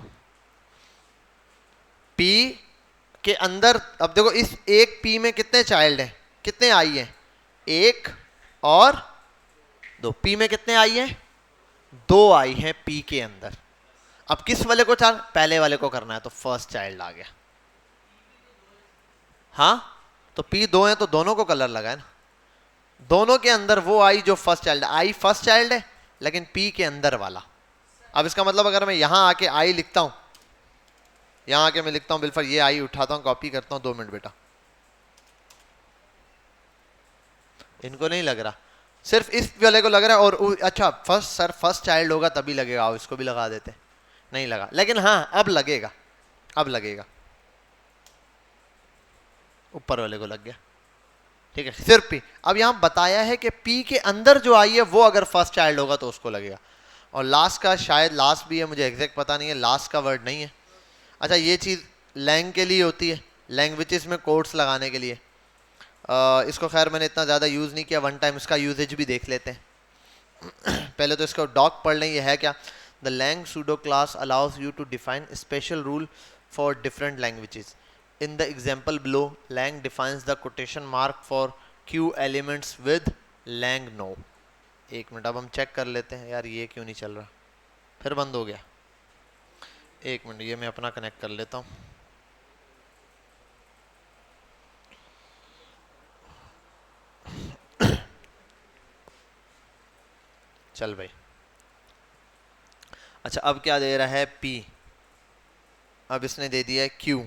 पी के अंदर, अब देखो इस एक पी में कितने चाइल्ड हैं, कितने आई हैं, एक और दो, पी में कितने आई हैं, दो आई हैं पी के अंदर। अब किस वाले को चाल, पहले वाले को करना है, तो फर्स्ट चाइल्ड आ गया। हाँ, तो पी दो है तो दोनों को कलर लगा है ना, दोनों के अंदर वो आई जो फर्स्ट चाइल्ड, आई फर्स्ट चाइल्ड है लेकिन पी के अंदर वाला। अब इसका मतलब अगर मैं यहां आके आई लिखता हूं, यहां आके मैं लिखता हूं बिल्फर, ये आई उठाता हूं, कॉपी करता हूं, 2 मिनट बेटा, इनको नहीं लग रहा, सिर्फ इस वाले को लग रहा है, और अच्छा फर्स्ट सर फर्स्ट चाइल्ड होगा तभी लगेगा, आओ इसको भी लगा देते, नहीं लगा, लेकिन हाँ अब लगेगा, अब लगेगा, ऊपर वाले को लग गया, ठीक है, सिर्फ पी। अब यहां बताया है कि पी के अंदर जो आई है वो अगर फर्स्ट चाइल्ड होगा तो उसको लगेगा। और लास्ट का शायद लास्ट भी है, मुझे एग्जैक्ट पता नहीं है, लास्ट का वर्ड नहीं है। अच्छा ये चीज़ लैंग के लिए होती है, लैंग्वेजेस में कोड्स लगाने के लिए। इसको खैर मैंने इतना ज़्यादा यूज़ नहीं किया, वन टाइम इसका यूजेज भी देख लेते हैं। पहले तो इसको डॉक पढ़ लें, ये है क्या। The lang pseudo class allows you to define special rule for different languages. In the example below lang defines the quotation mark for q elements with lang no. एक मिनट, अब हम चेक कर लेते हैं यार, ये क्यों नहीं चल रहा, फिर बंद हो गया। एक मिनट, ये मैं अपना कनेक्ट कर लेता हूँ। चल भाई, अच्छा अब क्या दे रहा है P, अब इसने दे दिया है Q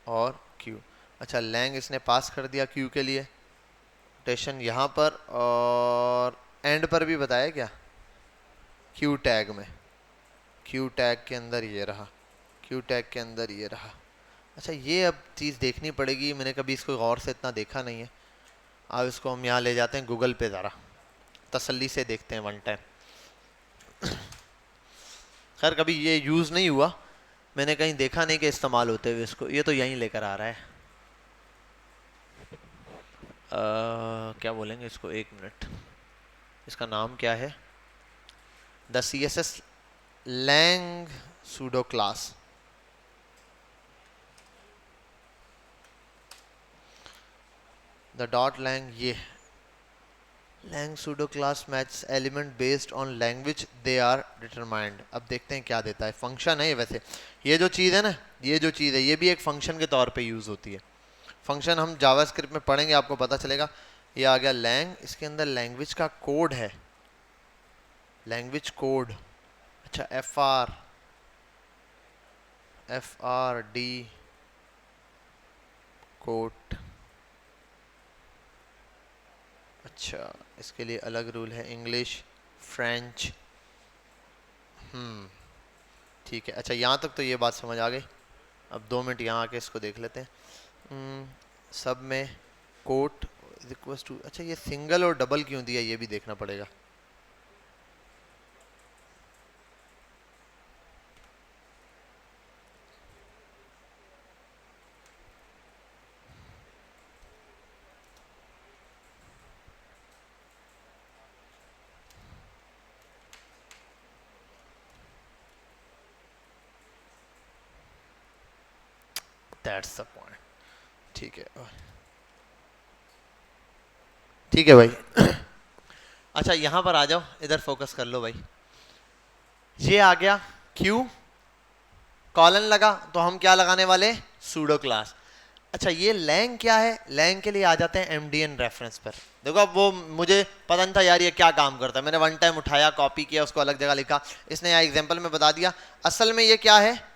और Q। अच्छा लैंग इसने पास कर दिया Q के लिए, रोटेशन यहाँ पर, और एंड पर भी बताया क्या Q टैग में, Q टैग के अंदर ये रहा, Q टैग के अंदर ये रहा। अच्छा ये अब चीज़ देखनी पड़ेगी, मैंने कभी इसको गौर से इतना देखा नहीं है। अब इसको हम यहाँ ले जाते हैं गूगल पे, ज़रा तसल्ली से देखते हैं वन टाइम। खैर कभी ये यूज़ नहीं हुआ, मैंने कहीं देखा नहीं कि इस्तेमाल होते हुए इसको, ये तो यहीं लेकर आ रहा है। क्या बोलेंगे इसको, एक मिनट, इसका नाम क्या है, the CSS lang pseudo class. The dot lang, ये lang pseudo class match element based on language they are determined. अब देखते हैं क्या देता है, फंक्शन है ये। वैसे ये जो चीज़ है ना, ये जो चीज़ है ये भी एक फंक्शन के तौर पे यूज़ होती है। फंक्शन हम जावास्क्रिप्ट में पढ़ेंगे, आपको पता चलेगा। ये आ गया लैंग, इसके अंदर लैंग्वेज का कोड है, लैंग्वेज कोड। अच्छा FRD कोट, अच्छा इसके लिए अलग रूल है, इंग्लिश, फ्रेंच। ठीक है, अच्छा यहाँ तक तो ये बात समझ आ गई। अब 2 मिनट यहाँ आके इसको देख लेते हैं। सब में कोट रिक्वेस्ट टू, अच्छा ये सिंगल और डबल क्यों दिया ये भी देखना पड़ेगा। That's the point. ठीक है, ठीक है भाई। अच्छा यहाँ पर आ जाओ, इधर फोकस कर लो भाई। ये आ गया Q, कॉलन लगा तो हम क्या लगाने वाले, सूडो क्लास। अच्छा ये लैंग क्या है, लैंग के लिए आ जाते हैं MDN रेफरेंस पर। देखो अब वो मुझे पता नहीं था यार ये क्या काम करता है, मैंने वन टाइम उठाया, कॉपी किया, उसको अलग जगह लिखा, इसने यहाँ एग्जाम्पल में बता दिया। असल में ये क्या है,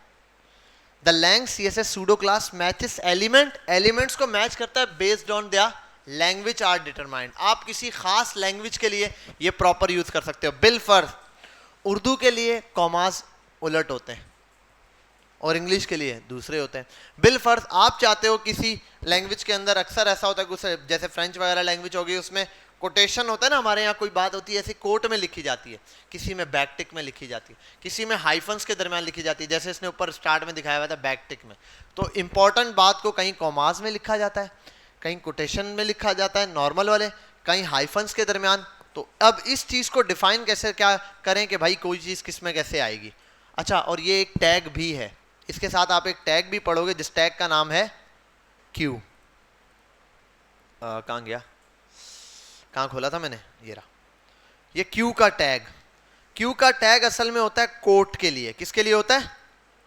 the lang CSS pseudo class matches element, elements को मैच करता है बेस्ड ऑन दिया लैंग्वेज आर डिटरमाइंड। आप किसी खास लैंग्वेज के लिए ये प्रॉपर यूज कर सकते हो। बिल फर्ज उर्दू के लिए कॉमास उलट होते हैं और इंग्लिश के लिए दूसरे होते हैं। बिल फर्ज आप चाहते हो किसी लैंग्वेज के अंदर, अक्सर ऐसा होता है कुछ जैसे फ्रेंच वगैरह लैंग्वेज होगी, उसमें कोटेशन होता है ना, हमारे यहाँ कोई बात होती है ऐसी कोट में लिखी जाती है, किसी में बैकटिक में लिखी जाती है, किसी में हाइफन्स के दरमियान लिखी जाती है, जैसे इसने ऊपर स्टार्ट में दिखाया हुआ था बैकटिक में। तो इंपॉर्टेंट बात को कहीं कॉमास में लिखा जाता है, कहीं कोटेशन में लिखा जाता है नॉर्मल वाले, कहीं हाइफन्स के दरमियान। तो अब इस चीज़ को डिफाइन कैसे क्या करें कि भाई कोई चीज़ किस में कैसे आएगी। अच्छा और ये एक टैग भी है, इसके साथ आप एक टैग भी पढ़ोगे जिस टैग का नाम है Q। कहाँ गया, कहाँ खोला था मैंने, ये रहा, ये Q का टैग। Q का टैग असल में होता है कोट के लिए, किसके लिए होता है,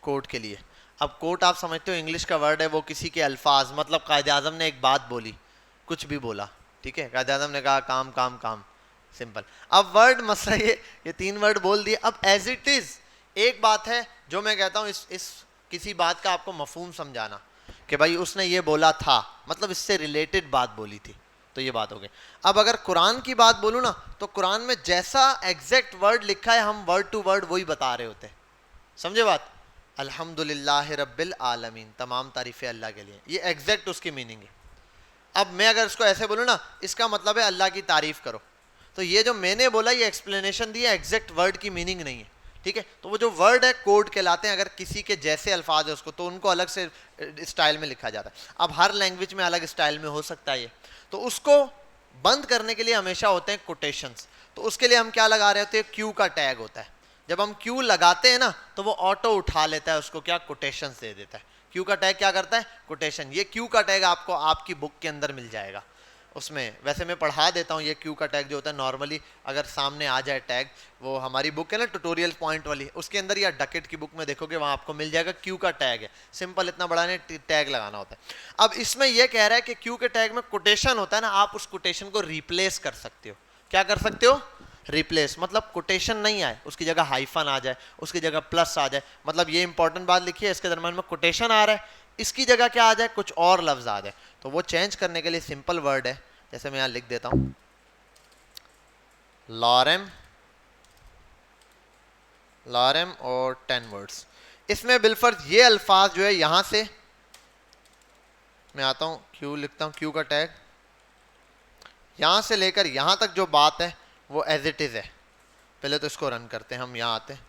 कोट के लिए। अब कोट आप समझते हो इंग्लिश का वर्ड है, वो किसी के अल्फाज, मतलब कायदे आज़म ने एक बात बोली, कुछ भी बोला, ठीक है, कायदे आज़म ने कहा काम काम काम, सिंपल। अब वर्ड मसला ये 3 वर्ड बोल दिए। अब एज इट इज एक बात है जो मैं कहता हूँ, इस किसी बात का आपको मफहूम समझाना कि भाई उसने ये बोला था, मतलब इससे रिलेटेड बात बोली थी, तो ये बात हो गई। अब अगर कुरान की बात बोलूँ ना, तो कुरान में जैसा एग्जैक्ट वर्ड लिखा है हम वर्ड टू वर्ड वही बता रहे होते हैं, समझे बात। अल्हम्दुलिल्लाह रब्बिल आलमीन, तमाम तारीफ़ें अल्लाह के लिए, ये एग्जैक्ट उसकी मीनिंग है। अब मैं अगर इसको ऐसे बोलूँ ना, इसका मतलब है अल्लाह की तारीफ़ करो, तो ये जो मैंने बोला ये एक्सप्लेनेशन दिया, एग्जैक्ट वर्ड की मीनिंग नहीं है, ठीक है। तो वो जो वर्ड है कोड कहलाते हैं, अगर किसी के जैसे अल्फाज है उसको तो उनको अलग से स्टाइल में लिखा जाता है। अब हर लैंग्वेज में अलग स्टाइल में हो सकता है ये, तो उसको बंद करने के लिए हमेशा होते हैं कोटेशंस। तो उसके लिए हम क्या लगा रहे होते हैं, क्यू का टैग होता है। जब हम क्यू लगाते हैं ना तो वो ऑटो उठा लेता है उसको, क्या कोटेशंस दे देता है। क्यू का टैग क्या करता है, कोटेशन। ये क्यू का टैग आपको आपकी बुक के अंदर मिल जाएगा। उसमें वैसे मैं पढ़ा देता हूँ, ये क्यू का टैग जो होता है नॉर्मली अगर सामने आ जाए टैग, वो हमारी बुक है ना ट्यूटोरियल पॉइंट वाली, उसके अंदर या डकेट की बुक में देखोगे वहाँ आपको मिल जाएगा, क्यू का टैग है। सिंपल, इतना बड़ा नहीं टैग लगाना होता है। अब इसमें यह कह रहा है कि क्यू के टैग में कोटेशन होता है ना, आप उस कोटेशन को रिप्लेस कर सकते हो। क्या कर सकते हो, रिप्लेस। मतलब कोटेशन नहीं आए, उसकी जगह हाइफन आ जाए, उसकी जगह प्लस आ जाए। मतलब ये इंपॉर्टेंट बात लिखी है, इसके दरम्यान में कोटेशन आ रहा है, इसकी जगह क्या आ जाए, कुछ और लफ्ज आ जाए। तो वो चेंज करने के लिए सिंपल वर्ड है, जैसे मैं यहां लिख देता हूं लॉरेम, लॉरेम और 10 वर्ड्स। इसमें बिलफर्ज ये अल्फाज जो है, यहां से मैं आता हूं, क्यू लिखता हूं, क्यू का टैग, यहां से लेकर यहां तक जो बात है वो एज इट इज है। पहले तो इसको रन करते हैं, हम यहां आते हैं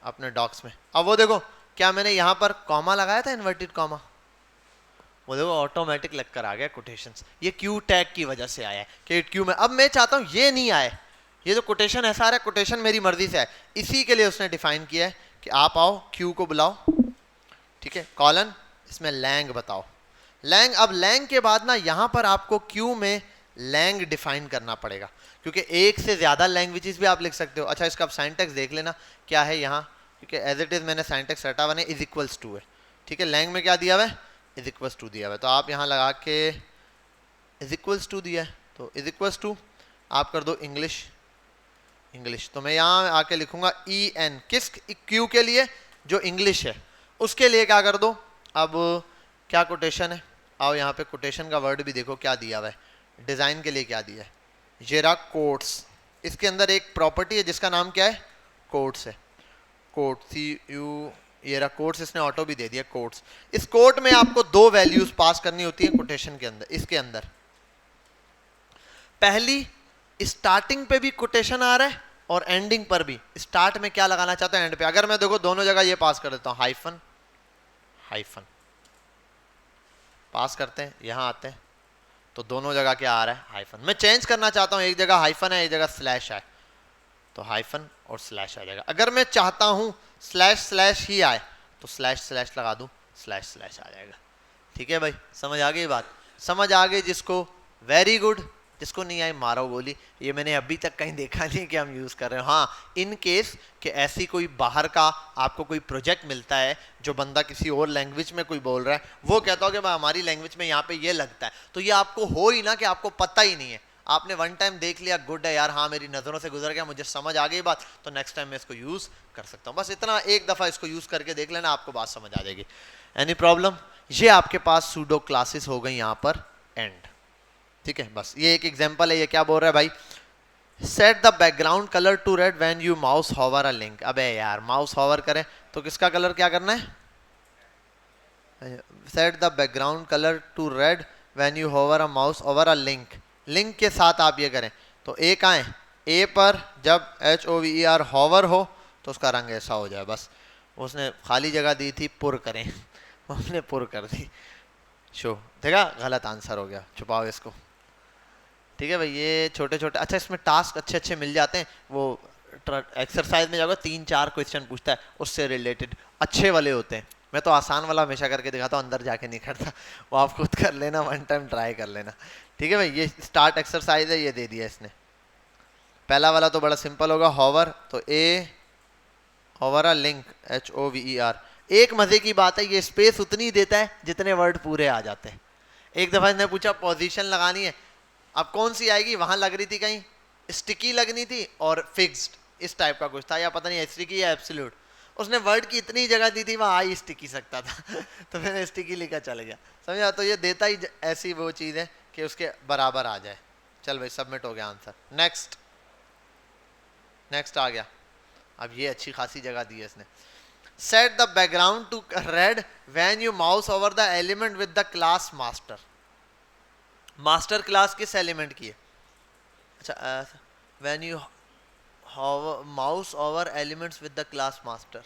अपने डॉक्स में। अब वो देखो, क्या मैंने यहां पर कॉमा लगाया था, इन्वर्टेड कॉमा, वो देखो ऑटोमेटिक लगकर आ गया कोटेशंस। ये क्यू टैग की वजह से आया है कि क्यू में। अब मैं चाहता हूं ये नहीं आए, ये जो कोटेशन ऐसा आ रहा है, कोटेशन मेरी मर्जी से आए, इसी के लिए उसने डिफाइन किया है कि आप आओ क्यू को बुलाओ, ठीक है, कॉलन, इसमें लैंग बताओ, लैंग। अब लैंग के बाद ना यहां पर आपको क्यू में लैंग डिफाइन करना पड़ेगा, क्योंकि एक से ज्यादा लैंग्वेजेस भी आप लिख सकते हो। अच्छा, इसका आप साइंटेक्स देख लेना क्या है यहाँ, क्योंकि एज इट इज मैंने साइंटेक्स रटा हुआ है, इज इक्वल्स टू है, ठीक है। लैंग में क्या दिया हुआ है, इज इक्वल्स टू दिया हुआ है, तो आप यहाँ लगा के इज इक्वल्स टू दिया है, तो इज इक्वल्स टू आप कर दो इंग्लिश, इंग्लिश। तो मैं यहाँ आके लिखूंगा ई एन, किस, क्यू के लिए जो इंग्लिश है उसके लिए क्या कर दो। अब क्या कोटेशन है, आओ यहाँ पे कोटेशन का वर्ड भी देखो क्या दिया हुआ है, डिजाइन के लिए क्या दिया है, ये रहा कोट्स। इसके अंदर एक प्रॉपर्टी है जिसका नाम क्या है, कोट्स है, कोट, सी यू, ये रहा कोट्स, इसने ऑटो भी दे दिया कोट्स। इस कोट में आपको दो वैल्यूज पास करनी होती है कोटेशन के अंदर। इसके अंदर पहली, स्टार्टिंग पे भी कोटेशन आ रहा है और एंडिंग पर भी। स्टार्ट में क्या लगाना चाहता हूं, एंड पे। अगर मैं देखो दोनों जगह ये पास कर देता हूं, हाइफन हाइफन पास करते हैं, यहां आते हैं तो दोनों जगह क्या आ रहा है, हाइफन। मैं चेंज करना चाहता हूं, एक जगह हाइफन है, एक जगह स्लैश है, तो हाइफन और स्लैश आ जाएगा। अगर मैं चाहता हूं स्लैश स्लैश ही आए तो स्लैश स्लैश लगा दूं, स्लैश स्लैश आ जाएगा। ठीक है भाई, समझ आ गई बात, समझ आ गई जिसको वेरी गुड, जिसको नहीं आई मारो गोली। ये मैंने अभी तक कहीं देखा नहीं कि हम यूज़ कर रहे हो। हाँ, इन केस कि ऐसी कोई बाहर का आपको कोई प्रोजेक्ट मिलता है जो बंदा किसी और लैंग्वेज में कोई बोल रहा है, वो कहता हो कि भाई हमारी लैंग्वेज में यहाँ पे ये लगता है, तो ये आपको हो ही ना कि आपको पता ही नहीं है। आपने वन टाइम देख लिया, गुड है यार, हाँ मेरी नज़रों से गुजर गया, मुझे समझ आ गई बात, तो नेक्स्ट टाइम मैं इसको यूज़ कर सकता हूँ। बस इतना, एक दफ़ा इसको यूज़ करके देख लेना, आपको बात समझ आ जाएगी। Any problem? ये आपके पास सूडो क्लासेस हो गई यहाँ पर एंड, ठीक है। बस ये एक एग्जांपल है। ये क्या बोल रहा है भाई, set the background colour to red when you mouse hover a link. अबे यार, माउस हॉवर करें तो किसका कलर क्या करना है, set the background colour to red when you hover a mouse over a link. Link के साथ आप ये करें तो ए कहाँ है, ए पर जब HOVER हॉवर हो तो उसका रंग ऐसा हो जाए। बस उसने खाली जगह दी थी, पुर करें, हमने पुर कर दी, शो देखा, गलत आंसर हो गया, छुपाओ इसको। ठीक है भाई, ये छोटे छोटे, अच्छा इसमें टास्क अच्छे अच्छे मिल जाते हैं। वो एक्सरसाइज में जाओगे 3-4 क्वेश्चन पूछता है उससे रिलेटेड, अच्छे वाले होते हैं। मैं तो आसान वाला हमेशा करके दिखाता हूँ, अंदर जाके नहीं करता, वो आप खुद कर लेना, वन टाइम ट्राई कर लेना। ठीक है भाई, ये स्टार्ट एक्सरसाइज है, ये दे दिया इसने। पहला वाला तो बड़ा सिंपल होगा, हॉवर, तो ए हॉवर अ लिंक, HOVER। एक मजे की बात है, ये स्पेस उतनी देता है जितने वर्ड पूरे आ जाते हैं। एक दफा इसने पूछा पोजीशन लगानी है, अब कौन सी आएगी, वहां लग रही थी कहीं स्टिकी लगनी थी और फिक्स्ड, इस टाइप का कुछ था, या पता नहीं स्टिकी या एब्सोल्यूट। उसने वर्ड की इतनी जगह दी थी, वहां आ ही स्टिकी सकता था तो मैंने स्टिकी लिखा, चल गया, समझा। तो ये देता ही ऐसी वो चीज है कि उसके बराबर आ जाए। चल भाई, सबमिट हो गया आंसर, नेक्स्ट, नेक्स्ट आ गया। अब ये अच्छी खासी जगह दी है इसने। Set the background to red when you mouse over the element with the class master. Master class किस एलिमेंट की है, अच्छा when you mouse over elements with the class master,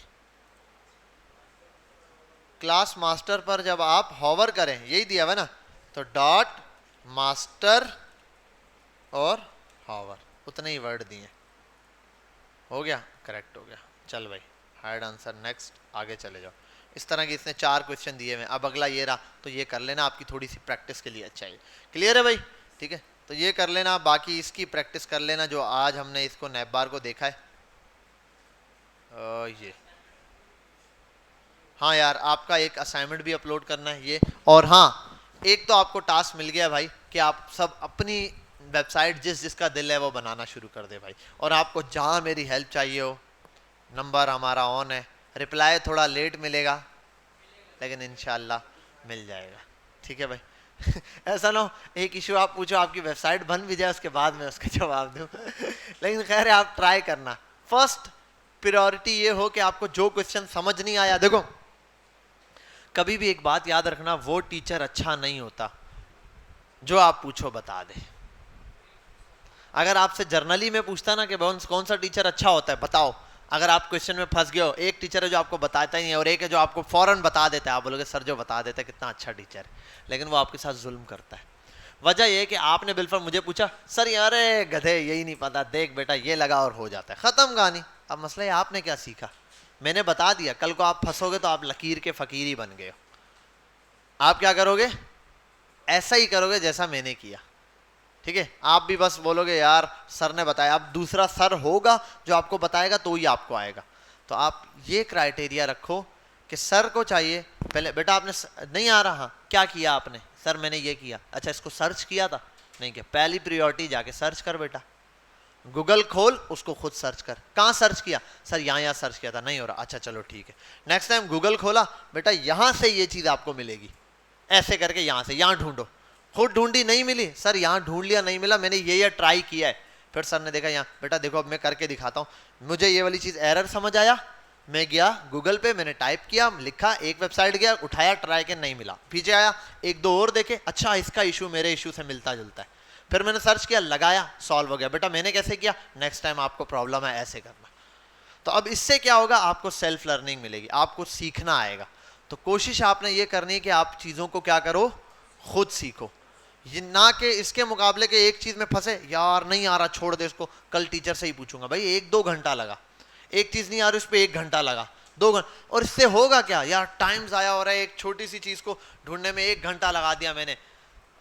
class master पर जब आप हॉवर करें, यही दिया हुआ ना, तो डॉट मास्टर और हॉवर, उतने ही वर्ड दिए। हो गया, करेक्ट हो गया। चल भाई, हार्ड आंसर नेक्स्ट, आगे चले जाओ। इस तरह के इसने 4 क्वेश्चन दिए हुए। अब अगला ये रहा, तो ये कर लेना, आपकी थोड़ी सी प्रैक्टिस के लिए अच्छा है। क्लियर है भाई? ठीक है, तो ये कर लेना, बाकी इसकी प्रैक्टिस कर लेना जो आज हमने इसको नैप बार को देखा है। ये हाँ यार, आपका एक असाइनमेंट भी अपलोड करना है ये। और हाँ, एक तो आपको टास्क मिल गया भाई कि आप सब अपनी वेबसाइट जिस जिसका दिल है वो बनाना शुरू कर दे भाई। और आपको जहाँ मेरी हेल्प चाहिए हो, नंबर हमारा ऑन है। रिप्लाई थोड़ा लेट मिलेगा, लेकिन इंशाल्लाह मिल जाएगा। ठीक है भाई? ऐसा ना हो एक इशू आप पूछो, आपकी वेबसाइट बन भी जाए, उसके बाद में उसका जवाब दूं। लेकिन खैर है, आप ट्राई करना। फर्स्ट प्रायोरिटी ये हो कि आपको जो क्वेश्चन समझ नहीं आया, देखो कभी भी एक बात याद रखना, वो टीचर अच्छा नहीं होता जो आप पूछो बता दे। अगर आपसे जर्नली में पूछता ना कि कौन सा टीचर अच्छा होता है बताओ, अगर आप क्वेश्चन में फंस गए हो, एक टीचर है जो आपको बताता ही नहीं है और एक है जो आपको फौरन बता देता है, आप बोलोगे सर जो बता देता है कितना अच्छा टीचर है, लेकिन वो आपके साथ जुल्म करता है। वजह यह है कि आपने बिल्कुल मुझे पूछा, सर यार गधे यही नहीं पता, देख बेटा ये लगा और हो जाता है, खत्म कहानी। अब मसला है आपने क्या सीखा, मैंने बता दिया, कल को आप फंसोगे तो आप लकीर के फकीर ही बन गए हो। आप क्या करोगे, ऐसा ही करोगे जैसा मैंने किया। ठीक है, आप भी बस बोलोगे यार सर ने बताया, अब दूसरा सर होगा जो आपको बताएगा तो ही आपको आएगा। तो आप ये क्राइटेरिया रखो कि सर को चाहिए पहले, बेटा आपने नहीं आ रहा, हाँ क्या किया आपने, सर मैंने ये किया, अच्छा इसको सर्च किया था, नहीं किया, पहली प्रायोरिटी जाके सर्च कर बेटा, गूगल खोल उसको खुद सर्च कर, कहाँ सर्च किया, सर यहाँ सर्च किया था, नहीं हो रहा, अच्छा चलो ठीक है, नेक्स्ट टाइम गूगल खोला, बेटा यहाँ से ये चीज़ आपको मिलेगी, ऐसे करके यहाँ से यहाँ ढूंढो, खुद ढूंढी नहीं मिली, सर यहाँ ढूंढ लिया नहीं मिला, मैंने ये ट्राई किया है, फिर सर ने देखा यहाँ, बेटा देखो अब मैं करके दिखाता हूँ, मुझे ये वाली चीज़ एरर समझ आया, मैं गया गूगल पे, मैंने टाइप किया, लिखा, एक वेबसाइट गया, उठाया, ट्राई किया, नहीं मिला, पीछे आया, एक दो और देखे, अच्छा इसका इशू मेरे इशू से मिलता जुलता है, फिर मैंने सर्च किया, लगाया, सॉल्व हो गया, बेटा मैंने कैसे किया, नेक्स्ट टाइम आपको प्रॉब्लम है ऐसे करना। तो अब इससे क्या होगा, आपको सेल्फ लर्निंग मिलेगी, आपको सीखना आएगा। तो कोशिश आपने ये करनी है कि आप चीज़ों को क्या करो, खुद सीखो, ये ना कि इसके मुकाबले के एक चीज़ में फंसे, यार नहीं आ रहा छोड़ दे इसको, कल टीचर से ही पूछूंगा, भाई 1-2 घंटा लगा, एक चीज़ नहीं आ रही उस पर 1 घंटा लगा, 2 घंटा, और इससे होगा क्या यार, टाइम ज़ाया हो रहा है, एक छोटी सी चीज़ को ढूंढने में 1 घंटा लगा दिया मैंने।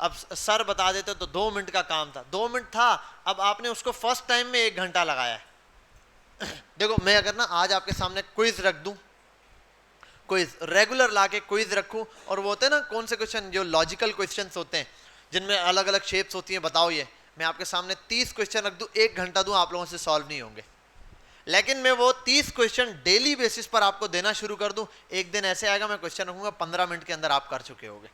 अब सर बता देते तो 2 मिनट का काम था, 2 मिनट था, अब आपने उसको फर्स्ट टाइम में 1 घंटा लगाया है। देखो मैं अगर ना आज आपके सामने क्विज रख दूं, क्विज रेगुलर लाके क्विज रखूं, और वो होते हैं ना कौन से क्वेश्चन जो लॉजिकल क्वेश्चंस होते हैं जिनमें अलग अलग शेप्स होती हैं, बताओ ये, मैं आपके सामने 30 क्वेश्चन रख दूं, 1 घंटा दूं, आप लोगों से सॉल्व नहीं होंगे। लेकिन मैं वो 30 क्वेश्चन डेली बेसिस पर आपको देना शुरू कर दूं, एक दिन ऐसे आएगा मैं क्वेश्चन रखूंगा, 15 मिनट के अंदर आप कर चुके होगे।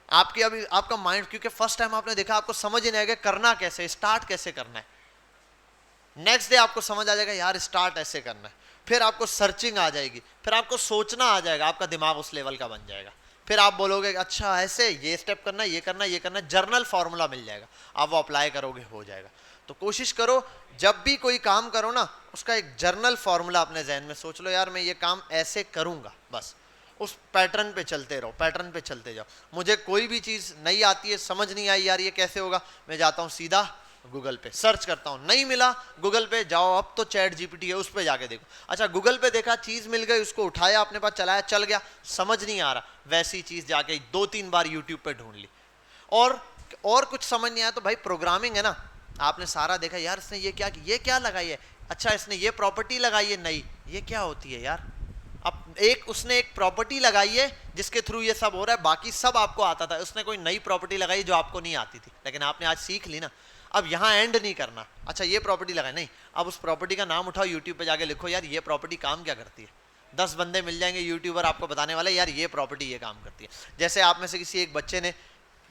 आपकी अभी आपका माइंड, क्योंकि फर्स्ट टाइम आपने देखा, आपको समझ ही नहीं आएगा करना कैसे, स्टार्ट कैसे करना है, नेक्स्ट डे आपको समझ आ जाएगा यार स्टार्ट ऐसे करना है, फिर आपको सर्चिंग आ जाएगी, फिर आपको सोचना आ जाएगा, आपका दिमाग उस लेवल का बन जाएगा, फिर आप बोलोगे अच्छा ऐसे ये स्टेप करना, ये करना, ये करना, जर्नल फॉर्मूला मिल जाएगा, आप वो अप्लाई करोगे हो जाएगा। तो कोशिश करो जब भी कोई काम करो ना, उसका एक जर्नल फॉर्मूला अपने जहन में सोच लो, यार मैं ये काम ऐसे करूंगा, बस उस पैटर्न पे चलते रहो, पैटर्न पे चलते जाओ। मुझे कोई भी चीज़ नहीं आती है, समझ नहीं आई यार ये कैसे होगा, मैं जाता हूँ सीधा गूगल पे सर्च करता हूँ, नहीं मिला गूगल पे जाओ, अब तो चैट जीपीटी है उस पे जाके देखो, अच्छा गूगल पे देखा चीज़ मिल गई, उसको उठाया अपने पास, चलाया, चल गया, समझ नहीं आ रहा, वैसी चीज़ जाके 2-3 बार यूट्यूब पे ढूंढ ली। और कुछ समझ नहीं आया तो भाई प्रोग्रामिंग है ना, आपने सारा देखा, यार इसने ये क्या लगाई है, अच्छा इसने ये प्रॉपर्टी लगाई है, नहीं ये क्या होती है यार, अब उसने एक प्रॉपर्टी लगाई है जिसके थ्रू ये सब हो रहा है, बाकी सब आपको आता था, उसने कोई नई प्रॉपर्टी लगाई जो आपको नहीं आती थी, लेकिन आपने आज सीख ली ना। अब यहाँ एंड नहीं करना, अच्छा ये प्रॉपर्टी लगाई, नहीं, अब उस प्रॉपर्टी का नाम उठाओ, यूट्यूब पे जाके लिखो यार ये प्रॉपर्टी काम क्या करती है, 10 बंदे मिल जाएंगे यूट्यूबर आपको बताने वाले, यार ये प्रॉपर्टी ये काम करती है। जैसे आप में से किसी एक बच्चे ने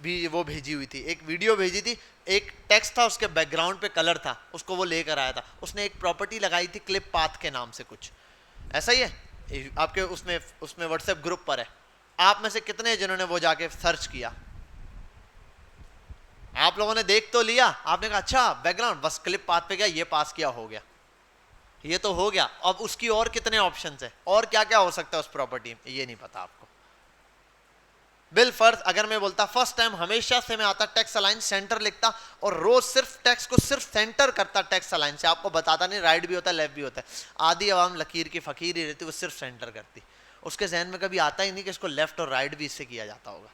भी वो भेजी हुई थी, एक वीडियो भेजी थी, एक टेक्स्ट था, उसके बैकग्राउंड पे कलर था, उसको वो लेकर आया था, उसने एक प्रॉपर्टी लगाई थी क्लिप पाथ के नाम से, कुछ ऐसा ही है, आपके उसमें व्हाट्सएप ग्रुप पर है, आप में से कितने जिन्होंने वो जाके सर्च किया, आप लोगों ने देख तो लिया, आपने कहा अच्छा बैकग्राउंड, बस क्लिप पाथ पे गया, ये पास किया, हो गया, ये तो हो गया। अब उसकी और कितने ऑप्शंस है, और क्या क्या हो सकता है उस प्रॉपर्टी में, ये नहीं पता आपको। बिल फर्ज अगर मैं बोलता फर्स्ट टाइम हमेशा से मैं आता टेक्स्ट अलाइन सेंटर लिखता और रोज सिर्फ टेक्स्ट को सिर्फ सेंटर करता टेक्स्ट अलाइन से, आपको बताता नहीं राइट भी होता है लेफ्ट भी होता है, आधी आवाम लकीर की फकीर ही रहती, वो सिर्फ सेंटर करती, उसके जहन में कभी आता ही नहीं कि इसको लेफ्ट और राइट भी इससे किया जाता होगा।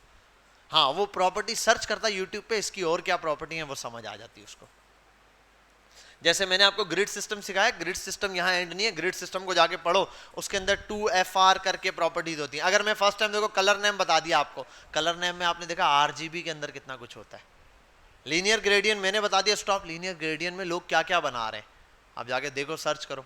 हाँ, वो प्रॉपर्टी सर्च करता यूट्यूब पे, इसकी और क्या प्रॉपर्टी है वो समझ आ जाती है उसको। जैसे मैंने आपको ग्रिड सिस्टम सिखाया, ग्रिड सिस्टम यहाँ एंड नहीं है, ग्रिड सिस्टम को जाके पढ़ो, उसके अंदर 2FR करके प्रॉपर्टीज होती हैं। अगर मैं फर्स्ट टाइम देखो कलर नेम बता दिया आपको, कलर नेम में आपने देखा RGB के अंदर कितना कुछ होता है। लीनियर ग्रेडियंट मैंने बता दिया स्टॉप, लीनियर ग्रेडियंट में लोग क्या क्या बना रहे हैं आप जाके देखो, सर्च करो।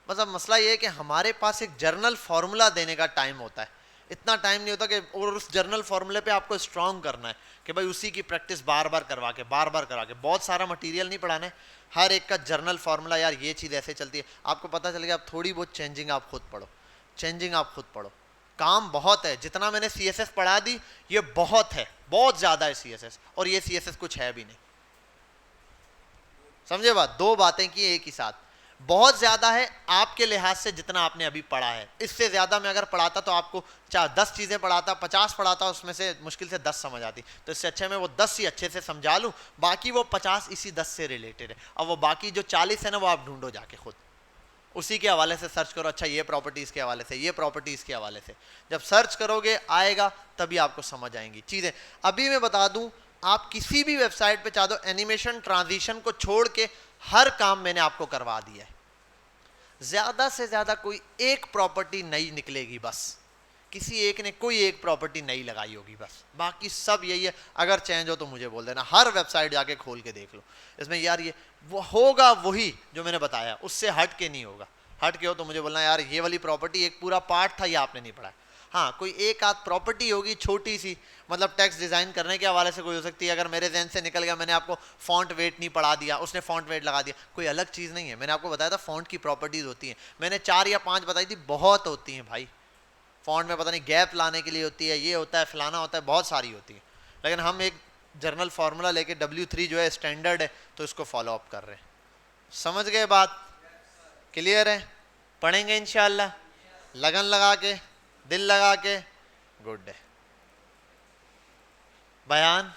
बस अब मसला ये है कि हमारे पास एक जर्नल फॉर्मूला देने का टाइम होता है, इतना टाइम नहीं होता कि, और उस जर्नल फॉर्मूले पे आपको स्ट्रॉन्ग करना है कि भाई उसी की प्रैक्टिस बार बार करवा के बहुत सारा मटेरियल नहीं पढ़ाना है, हर एक का जर्नल फॉर्मूला, यार ये चीज़ ऐसे चलती है, आपको पता चल गया। आप थोड़ी बहुत चेंजिंग आप खुद पढ़ो, चेंजिंग आप खुद पढ़ो, काम बहुत है। जितना मैंने CSS पढ़ा दी ये बहुत है, बहुत ज़्यादा है CSS, और ये CSS कुछ है भी नहीं, समझे बात, दो बातें की एक ही साथ। बहुत ज्यादा है आपके लिहाज से जितना आपने अभी पढ़ा है, इससे ज्यादा मैं अगर पढ़ाता तो आपको 10 चीजें पढ़ाता, 50 पढ़ाता, उसमें से मुश्किल से 10 समझ आती, तो इससे अच्छे मैं वो 10 ही अच्छे से समझा लूं, बाकी वो 50 इसी 10 से रिलेटेड है। अब वो बाकी जो 40 है ना, वो आप ढूंढो जाके खुद, उसी के हवाले से सर्च करो, अच्छा ये प्रॉपर्टीज के हवाले से, ये प्रॉपर्टीज के हवाले से, जब सर्च करोगे आएगा तभी आपको समझ आएंगी चीजें। अभी मैं बता दूं, आप किसी भी वेबसाइट पे चाह दो, एनिमेशन ट्रांजिशन को छोड़ के हर काम मैंने आपको करवा दिया है, ज्यादा से ज्यादा कोई एक प्रॉपर्टी नई निकलेगी, बस किसी एक ने कोई एक प्रॉपर्टी नई लगाई होगी बस, बाकी सब यही है। अगर चेंज हो तो मुझे बोल देना, हर वेबसाइट जाके खोल के देख लो, इसमें यार ये वो होगा वही जो मैंने बताया, उससे हट के नहीं होगा। हट के हो तो मुझे बोलना यार ये वाली प्रॉपर्टी एक पूरा पार्ट था, ये आपने नहीं पढ़ा। हाँ, कोई एक आध प्रॉपर्टी होगी छोटी सी, मतलब टेक्स्ट डिजाइन करने के हवाले से कोई हो सकती है, अगर मेरे जहन से निकल गया, मैंने आपको फॉन्ट वेट नहीं पढ़ा दिया, उसने फॉन्ट वेट लगा दिया, कोई अलग चीज़ नहीं है। मैंने आपको बताया था फॉन्ट की प्रॉपर्टीज होती हैं, मैंने 4 या 5 बताई थी, बहुत होती हैं भाई। फॉन्ट में पता नहीं गैप लाने के लिए होती है, ये होता है, फलाना होता है, बहुत सारी होती है, लेकिन हम एक जर्नल फार्मूला लेके W3 जो है स्टैंडर्ड है, तो इसको फॉलो अप कर रहे हैं। समझ गए बात, क्लियर है? पढ़ेंगे इंशाल्लाह, लगन लगा के, दिल लगा के, गुड है। बयान